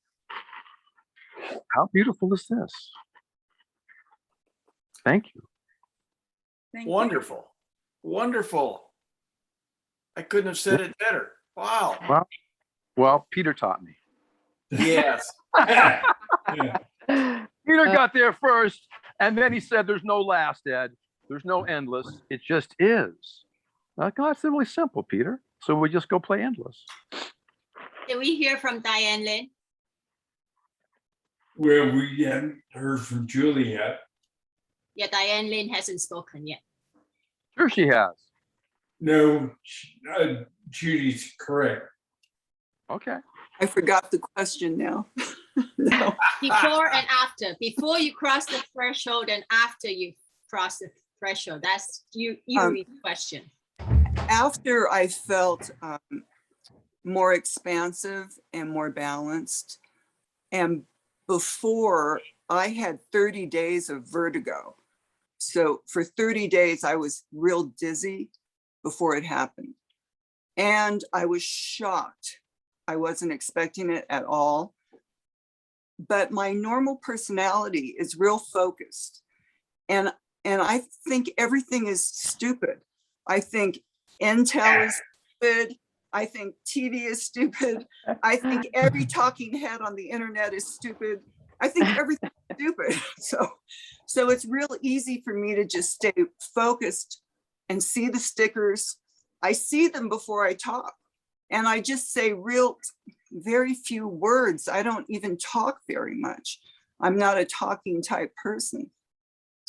How beautiful is this? Thank you. Thank you. Wonderful. Wonderful. I couldn't have said it better. Wow. Well, Peter taught me. Yes. Peter got there first, and then he said, there's no last, Ed. There's no endless. It just is. Like, oh, that's really simple, Peter. So we just go play endless. Can we hear from Diane Lynn? Well, we haven't heard from Julie yet. Yeah, Diane Lynn hasn't spoken yet. Sure she has. No, Judy's correct. Okay. I forgot the question now. No. Before and after, before you cross the threshold and after you cross the threshold, that's Yuri's question. After I felt more expansive and more balanced, and before I had 30 days of vertigo. So for 30 days, I was real dizzy before it happened. And I was shocked. I wasn't expecting it at all. But my normal personality is real focused. And I think everything is stupid. I think Intel is stupid. I think TV is stupid. I think every talking head on the internet is stupid. I think everything's stupid. So it's real easy for me to just stay focused and see the stickers. I see them before I talk. And I just say very few words. I don't even talk very much. I'm not a talking type person.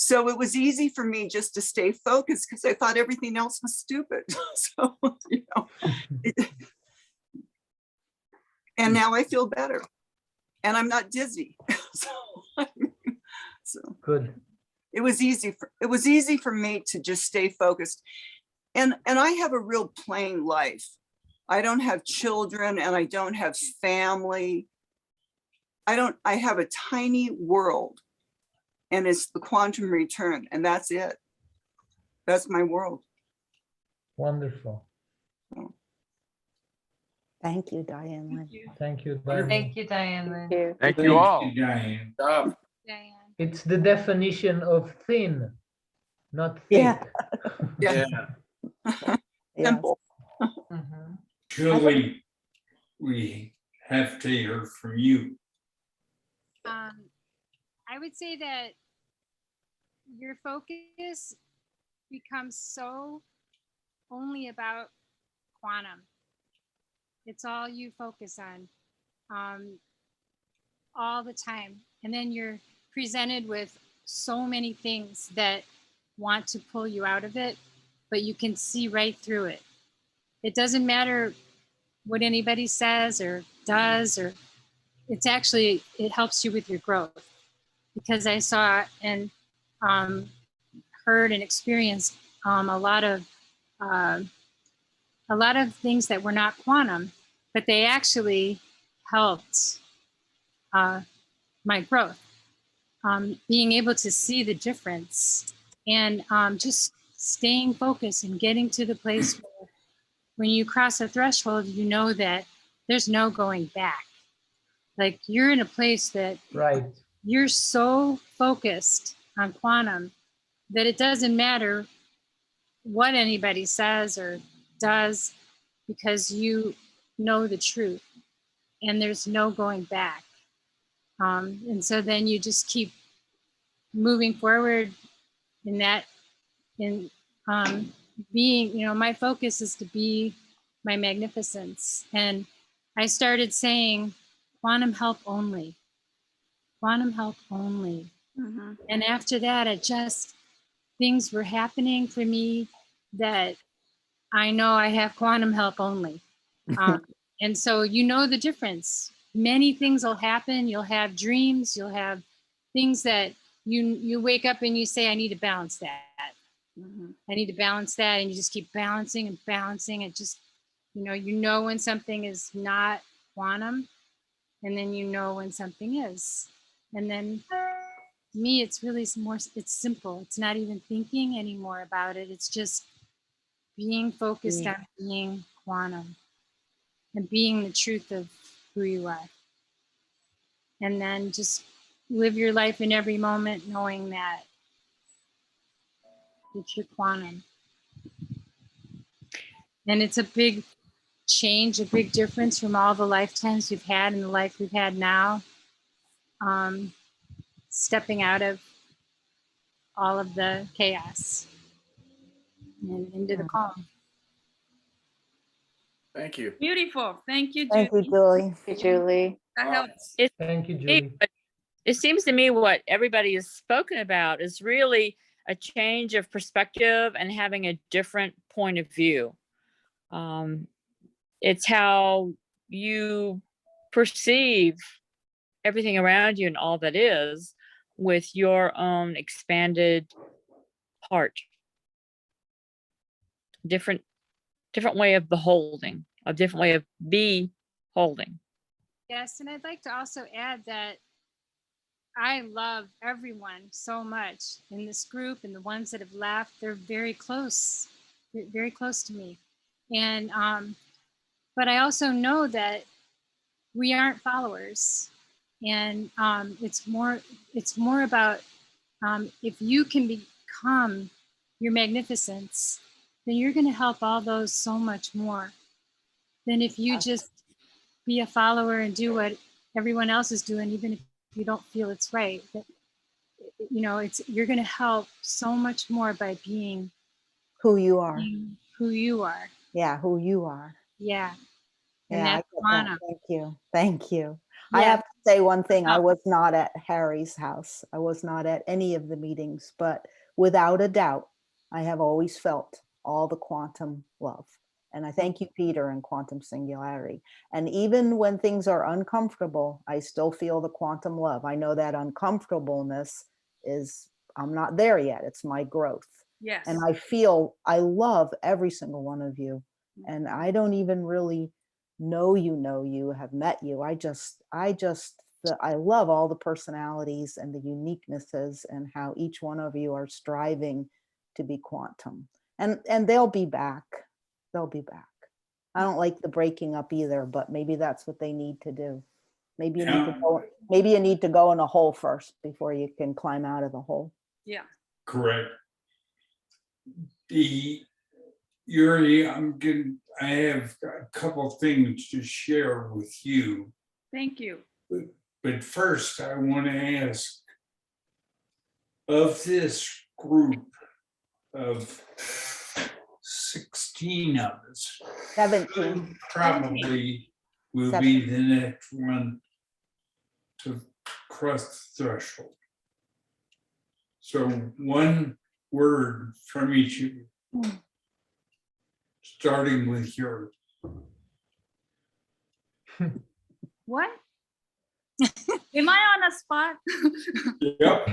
So it was easy for me just to stay focused because I thought everything else was stupid. So, and now I feel better and I'm not dizzy. So Good. it was easy for me to just stay focused. And I have a real plain life. I don't have children and I don't have family. I have a tiny world. And it's the quantum return, and that's it. That's my world. Wonderful. Thank you, Diane Lynn. Thank you. Diane. Thank you, Diane Lynn. Thank you all. Diane. Diane. It's the definition of thin, not thick. Yeah. Yeah. Yes. Simple. Mhm. Julie, we have to hear from you. I would say that your focus becomes so only about quantum. It's all you focus on all the time. And then you're presented with so many things that want to pull you out of it, but you can see right through it. It doesn't matter what anybody says or does, or it helps you with your growth. Because I saw and heard and experienced a lot of things that were not quantum, but they actually helped my growth. Being able to see the difference and just staying focused and getting to the place where when you cross a threshold, you know that there's no going back. Like you're in a place that Right. you're so focused on quantum that it doesn't matter what anybody says or does, because you know the truth and there's no going back. And so then you just keep moving forward in that, in being, you know, my focus is to be my magnificence. And I started saying quantum help only, quantum help only. Mhm. And after that, it just, things were happening for me that I know I have quantum help only. And so you know the difference. Many things will happen. You'll have dreams. You'll have things that you wake up and you say, I need to balance that. Mhm. I need to balance that. And you just keep balancing and balancing. It just, you know when something is not quantum, and then you know when something is. And then me, it's really more, it's simple. It's not even thinking anymore about it. It's just being focused on being quantum and being the truth of who you are. And then just live your life in every moment knowing that it's your quantum. And it's a big change, a big difference from all the lifetimes we've had and the life we've had now. Stepping out of all of the chaos and into the calm. Thank you. Beautiful. Thank you, Thank you, Judy. Julie. Thank you, Julie. That helps. Thank you, Julie. It seems to me what everybody has spoken about is really a change of perspective and having a different point of view. It's how you perceive everything around you and all that is with your own expanded heart. Different way of beholding, a different way of beholding. Yes, and I'd like to also add that I love everyone so much in this group, and the ones that have left, they're very close. They're very close to me. And but I also know that we aren't followers. And it's more about if you can become your magnificence, then you're going to help all those so much more than if you just be a follower and do what everyone else is doing, even if you don't feel it's right. But, you know, you're going to help so much more by being Who you are. who you are. Yeah, who you are. Yeah. And Yeah, I that's get that. quantum. Thank you. Thank you. I Yeah. have to say one thing. I was not at Harry's house. I was not at any of the meetings, but without a doubt, I have always felt all the quantum love. And I thank you, Peter, and Quantum Singularity. And even when things are uncomfortable, I still feel the quantum love. I know that uncomfortableness is, I'm not there yet. It's my growth. Yes. And I love every single one of you. And I don't even really know you, have met you. I love all the personalities and the uniquenesses and how each one of you are striving to be quantum. And they'll be back. They'll be back. I don't like the breaking up either, but maybe that's what they need to do. Maybe you need to go in a hole first before you can climb out of the hole. Yeah. Correct. Yuri, I have a couple things to share with you. Thank you. But first, I want to ask, of this group of 16 of us, 17. probably will be the next one to cross the threshold. So one word from each of you, starting with yours. What? Am I on a spot? Yep.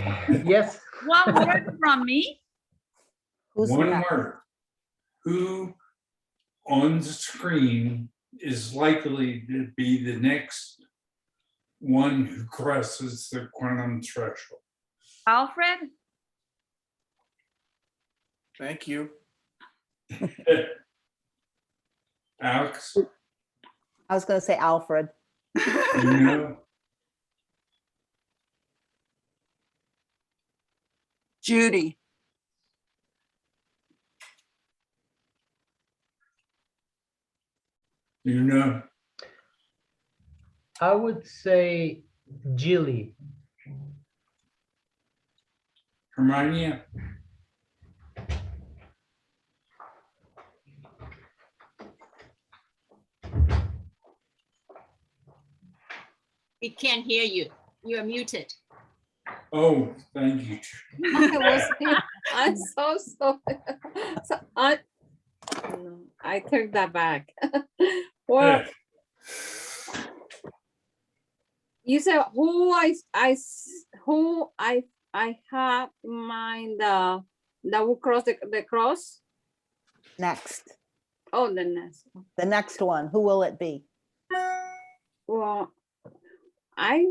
Yes. One word from me? One word. Who on the screen is likely to be the next one who crosses the quantum threshold? Alfred? Thank you. Alex, I was going to say Alfred. you know, Judy, you know, I would say Jilly. Hermione, We can't hear you. You are muted. oh, thank you. I was, I'm so sorry. So no, I took that back. Well, you said who I have in mind that will cross the cross. Next. Oh, the next. The next one. Who will it be? Well, I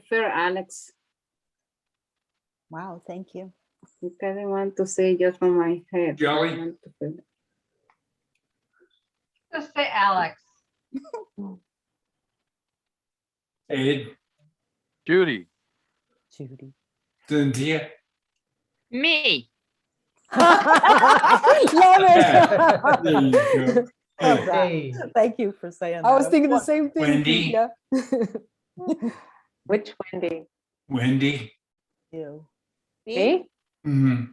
fear Alex. Wow, thank you. Because I didn't want to say just from my head. Jelly? I want to feel it. Just say Alex. Ed, Judy. Judy. Cynthia, Me. Love there you it. go. Love that. Hey, Thank you for saying that. I was thinking the same thing. Wendy. Cynthia. Which Wendy? Wendy. You. Me? Mhm.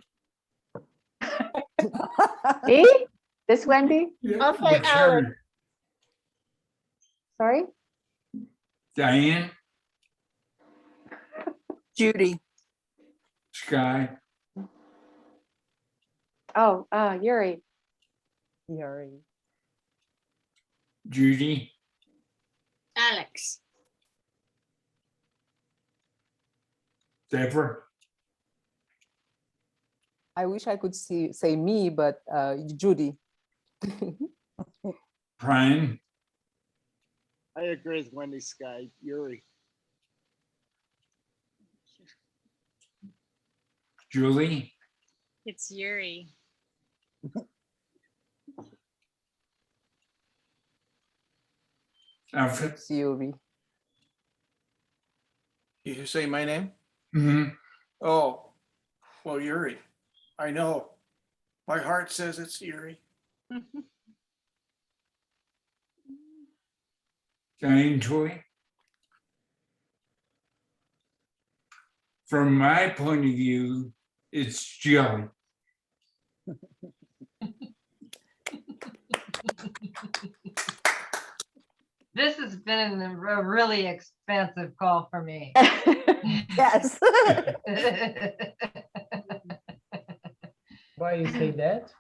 Me? This Wendy? I'll say Which Alex. one? Sorry? Diane, Judy, Sky, Oh, Yuri. Yuri. Judy, Alex. Deborah, I wish I could say me, but Judy. Brian, I agree with Wendy, Sky, Yuri. Julie, It's Yuri. Alfred. It's Yuri. You say my name? Mhm. Oh, well, Yuri. I know. My heart says it's Yuri. Diane Toy. From my point of view, it's Jelly. This has been a really expensive call for me. Yes. why you say that?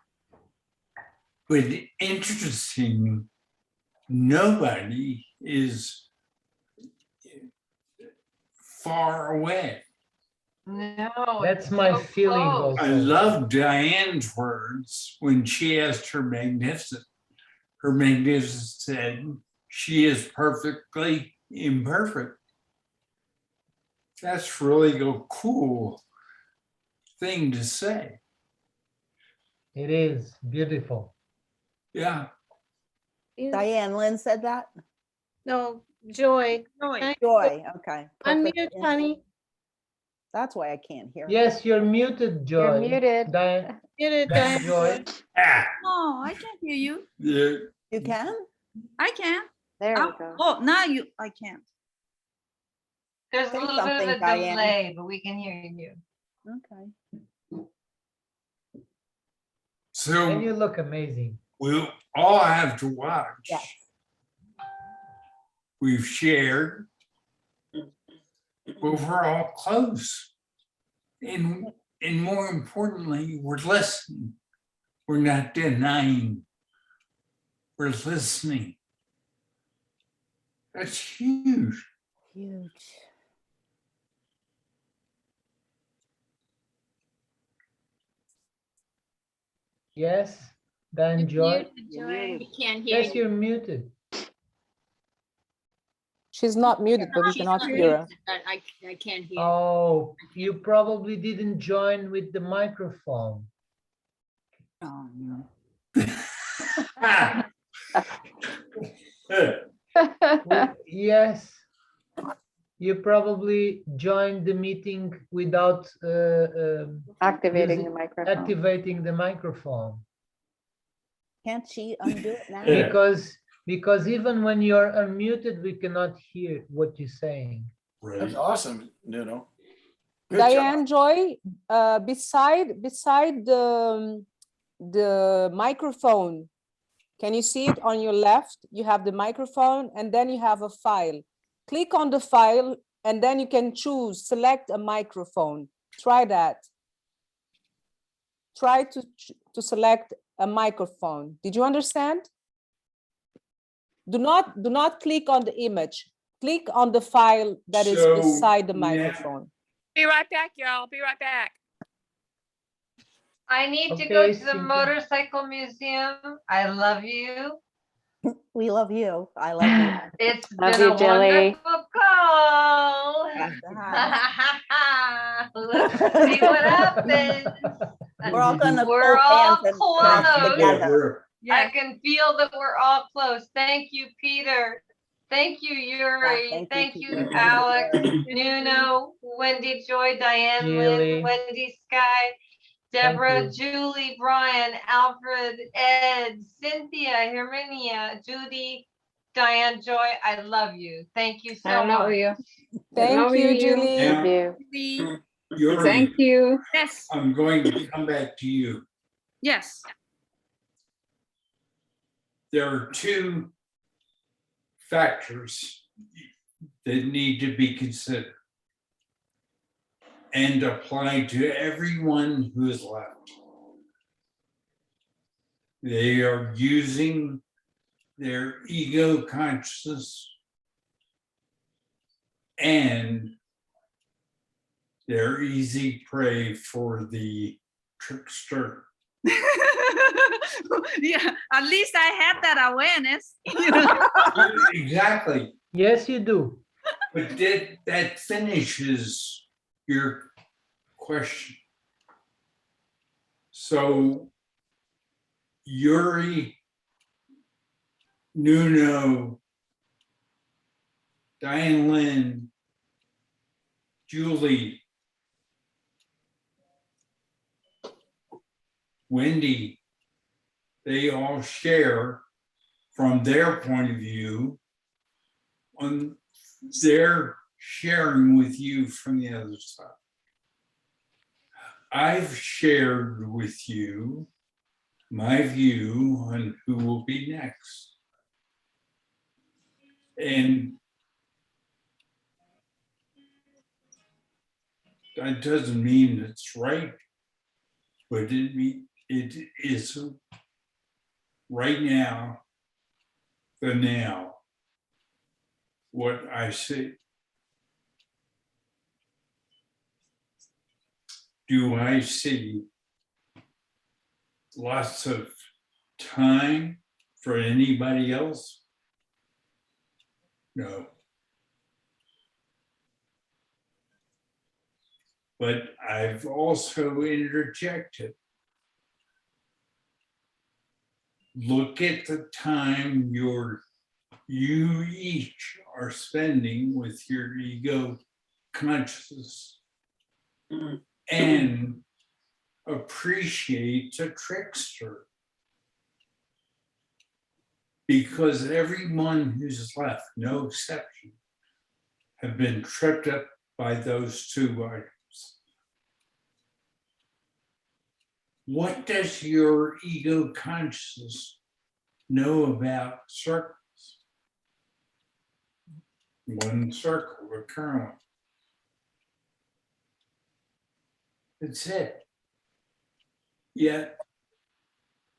But interesting, nobody is far away. No. That's it's my so feeling close. I also. love Diane's words when she asked her magnificent. Her magnificent said, she is perfectly imperfect. That's really a cool thing to say. It is beautiful. Yeah. Diane, Lynn said that? No, Joy. Joy. Joy, okay. Unmute, Perfect. honey. That's why I can't hear. Yes, you're muted, Joy. You're muted. Diane, Muted, Diane, Diane. Joy. Ah, No, I can't hear you. yeah. You can? I can. There Oh, we go. oh, now I can't. There's a Say little bit of something, a Diane. delay, but we can hear you. Okay. And you So look amazing. we all have to watch. Yes. We've shared, but we're all close. And more importantly, we're listening. We're not denying. We're listening. That's huge. Huge. Yes, Diane, Joy. Muted, Joy. We can't hear Yes, you. you're muted. She's not muted, but we She's cannot not hear her. muted, but I can't hear. Oh, you probably didn't join with the microphone. Oh, no. Yes. You probably joined the meeting without Activating the using- microphone. activating the microphone. Can't she undo it now? Because even when you're unmuted, we cannot hear what you're saying. That's awesome, Nuno. Good job. Diane Joy, beside the microphone, can you see it on your left? You have the microphone and then you have a file. Click on the file and then you can choose, select a microphone. Try that. Try to select a microphone. Did you understand? Do not click on the image. Click on the file that is So, beside the yeah. microphone. Be right back, y'all. Be right back. I need to go Okay, to the Cynthia. motorcycle museum. I love you. We love you. I love you. It's Love been you, a Jilly. wonderful call. Let's see what happens. We're all gonna We're hold all hands and close. clap together. I can feel that we're all close. Thank you, Peter. Thank you, Yuri. thank you, Thank you, Peter. Alex, Nuno, Wendy Joy, Diane Julie. Lynn, Wendy Sky, Deborah, you. Julie, Brian, Alfred, Ed, Cynthia, Herminia, Judy, Diane Joy. I love you. Thank you so I love much. you. Thank Love you, you. Julie. Now, Yuri, Thank you. Yes, I'm going to come back to you. yes. There are two factors that need to be considered and applied to everyone who is left. They are using their ego consciousness and they're easy prey for the trickster. Yeah, at least I had that awareness. Exactly. Yes, you do. But that finishes your question. So Yuri, Nuno, Diane Lynn, Julie, Wendy, they all share from their point of view on their sharing with you from the other side. I've shared with you my view on who will be next. And that doesn't mean it's right, but it is right now, the now, what I see. Do I see lots of time for anybody else? No. But I've also interjected. Look at the time you each are spending with your ego consciousness and appreciate the trickster. Because everyone who's left, no exception, have been tripped up by those two items. What does your ego consciousness know about circles? One circle, currently. That's it. Yet,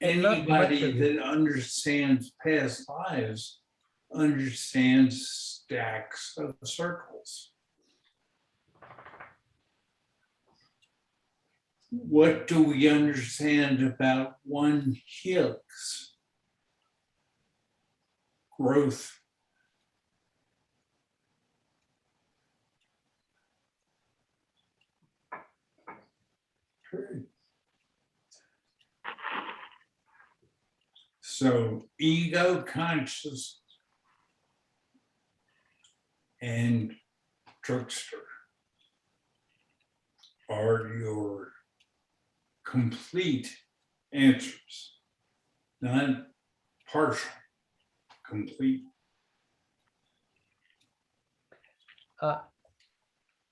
Not much anybody of it. that understands past lives understands stacks of circles. What do we understand about one helix? Growth. So ego conscious and trickster are your complete answers, not partial, complete.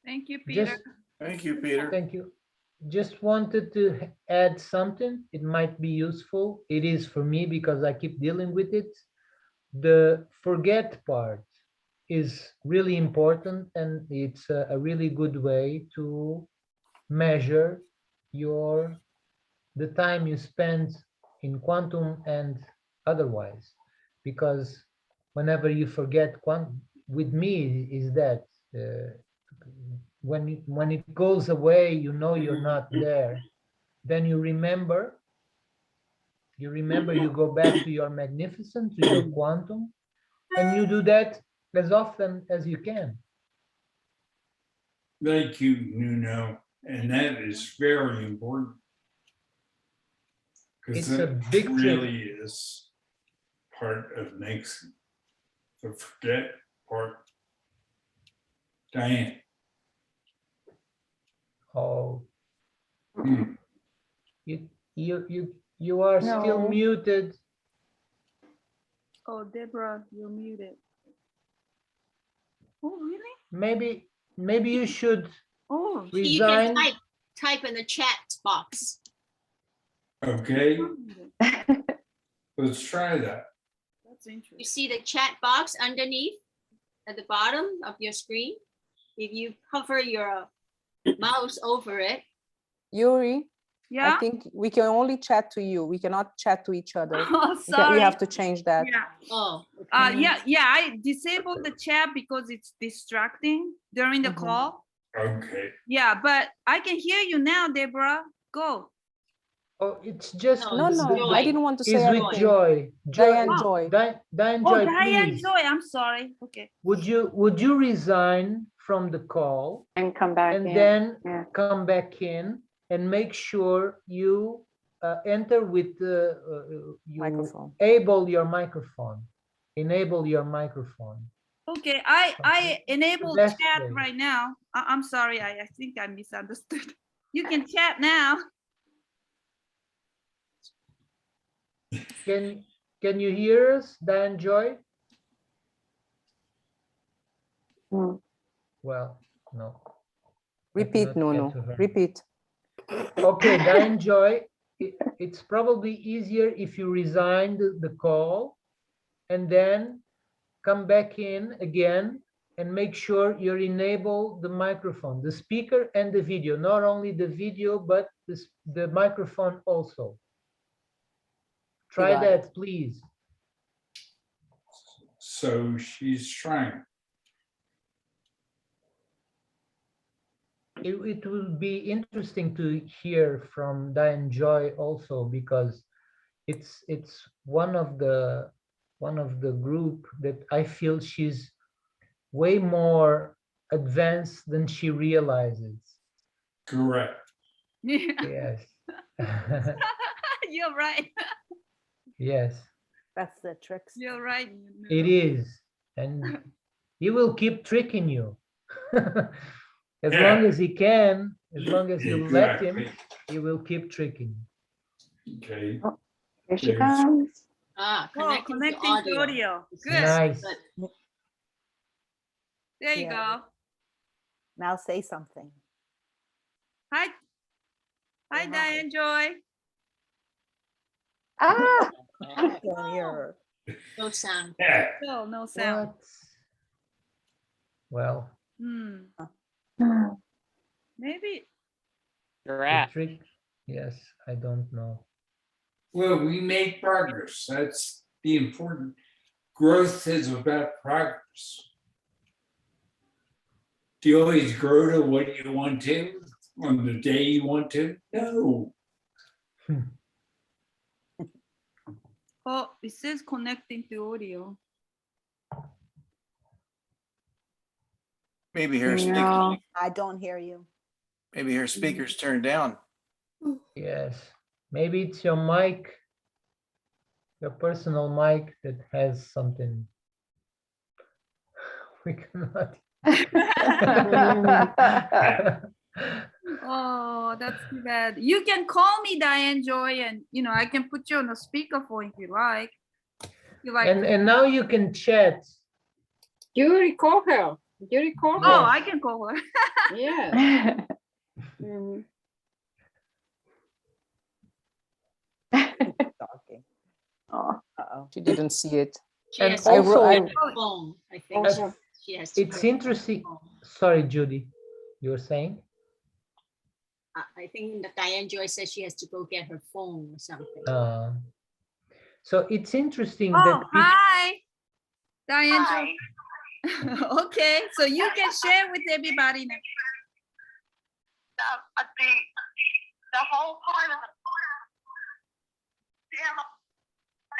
Thank you, Peter. Just, Thank you, Peter. thank you. Just wanted to add something. It might be useful. It is for me because I keep dealing with it. The forget part is really important, and it's a really good way to measure the time you spend in quantum and otherwise, because whenever you forget with me is that when it goes away, you know you're not there, then you go back to your magnificent, to your quantum, and you do that as often as you can. Thank you, Nuno. And that is very important. Because It's a that big trick. really is part of makes the forget part. Diane. Oh, Hmm. you are still No. muted. Oh, Deborah, you're muted. Oh, really? Maybe you should Oh, You can resign. type in the chat box. Okay, let's try that. that's interesting. You see the chat box underneath at the bottom of your screen? If you hover your mouse over it, Yuri, I Yeah. think we can only chat to you. We cannot chat to each other. Oh, You sorry. have to change that. Yeah. oh, Yeah. I disabled the chat because it's distracting during the Mhm. call. Okay, Yeah, but I can hear you now, Deborah. Go. Oh, it's just No, No, I didn't want to say is with anything. Joy. Diane Oh. Joy. Diane Oh, Joy, Diane please. Joy. I'm sorry. Okay. Would you resign from the call And come back and in. then Yeah. come back in and make sure you enter with you Microphone. enable your microphone. Enable your microphone. Okay. I enabled best chat way. right now. I'm sorry. I think I misunderstood. You can chat now. Can you hear us, Diane Joy? Mm. Well, no. Repeat, cannot get Nuno. to her. Repeat. Okay, Diane Joy, it's probably easier if you resign the call and then come back in again and make sure you enable the microphone, the speaker and the video, not only the video, but the microphone also. Try got that, please. so she's trying. It will be interesting to hear from Diane Joy also, because it's one of the group that I feel she's way more advanced than she realizes. Correct. Yes. You're right. Yes, That's the tricks. You're right. it is. And he will keep tricking you. As Yeah. long as he can, as long as you let him, Exactly. he will keep tricking. Okay. Here she There's- comes. ah, Oh, connecting to audio. Good. Nice. Good. There you Yeah. go. Now say something. Hi. Hi, Say hi. Diane Joy. Ah, Don't hear her. No sound. Yeah. Still no sound. What? Well, Maybe. the trick, yes, I don't know. Well, we made progress. That's the important. Growth is about progress. Do you always grow to what you want to on the day you want to? No. Oh, it says connecting to audio. Maybe her speaker, no. I don't hear you. maybe her speaker's turned down. Yes, maybe it's your mic, your personal mic that has something. We cannot. Oh, that's too bad. You can call me Diane Joy, and I can put you on a speakerphone if you like. And now you can chat. You recall her. You recall Oh, her. I can call her. Yeah. Talking. Oh, Uh-oh. she didn't see it. She And has to also- go I- get her phone, I think. Also- She has to It's go get her interesting. phone. Sorry, Judy, you were saying? I think that Diane Joy says she has to go get her phone or something. So it's interesting Oh, that hi, Diane Joy. Okay, so you can share with everybody now. The whole part of the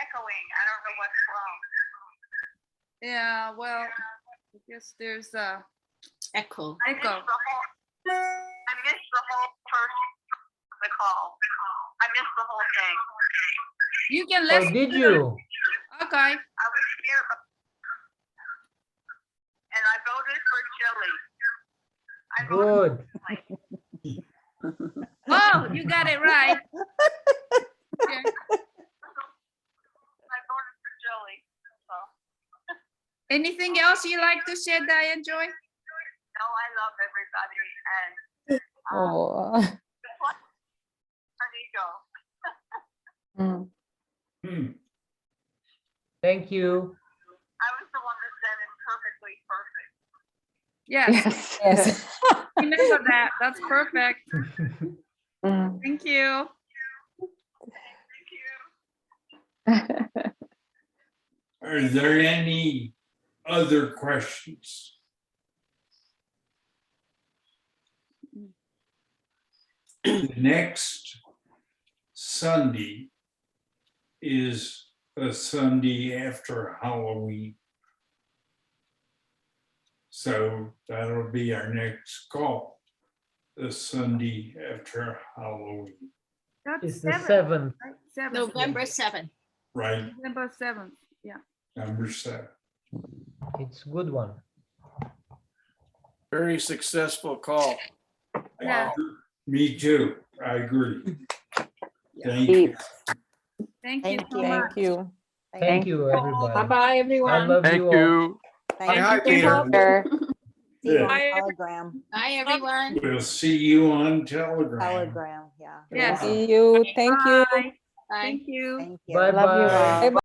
echoing. I don't know what's wrong. Yeah, well, I guess there's a Echo. echo. I missed the whole first the call. I missed the whole thing. You can Oh, listen. did to you? the- Okay. I was here, and I voted for Chili. I voted Good. Oh, you got it right. Yeah. I voted for Chili. So Anything else you like to share, Diane Joy? no, I love everybody, and Oh. Nico. Thank you. I was the one that said it's perfectly perfect. Yes. Yes. Remember that. That's perfect. Thank you. Are there any other questions? The next Sunday is the Sunday after Halloween. So that'll be our next call, the Sunday after Halloween, That's It's the 7th. 7th. Right? 7th. November 7th. right? November 7th. Yeah. Number 7. It's a good one. Very successful call. Yeah. Me too. I agree. Thank Deep. you. Thank you Thank so you. much. Thank you. Thank you, everybody. Bye-bye, I everyone. love Thank you all. you. Thank Hi, you. Peter. See you on Bye. Telegram. Bye, everyone. We'll see you on Telegram. Telegram, yeah. Yes. See you. Thank you. Bye. Bye. Thank you. Thank you. Bye-bye. Bye-bye.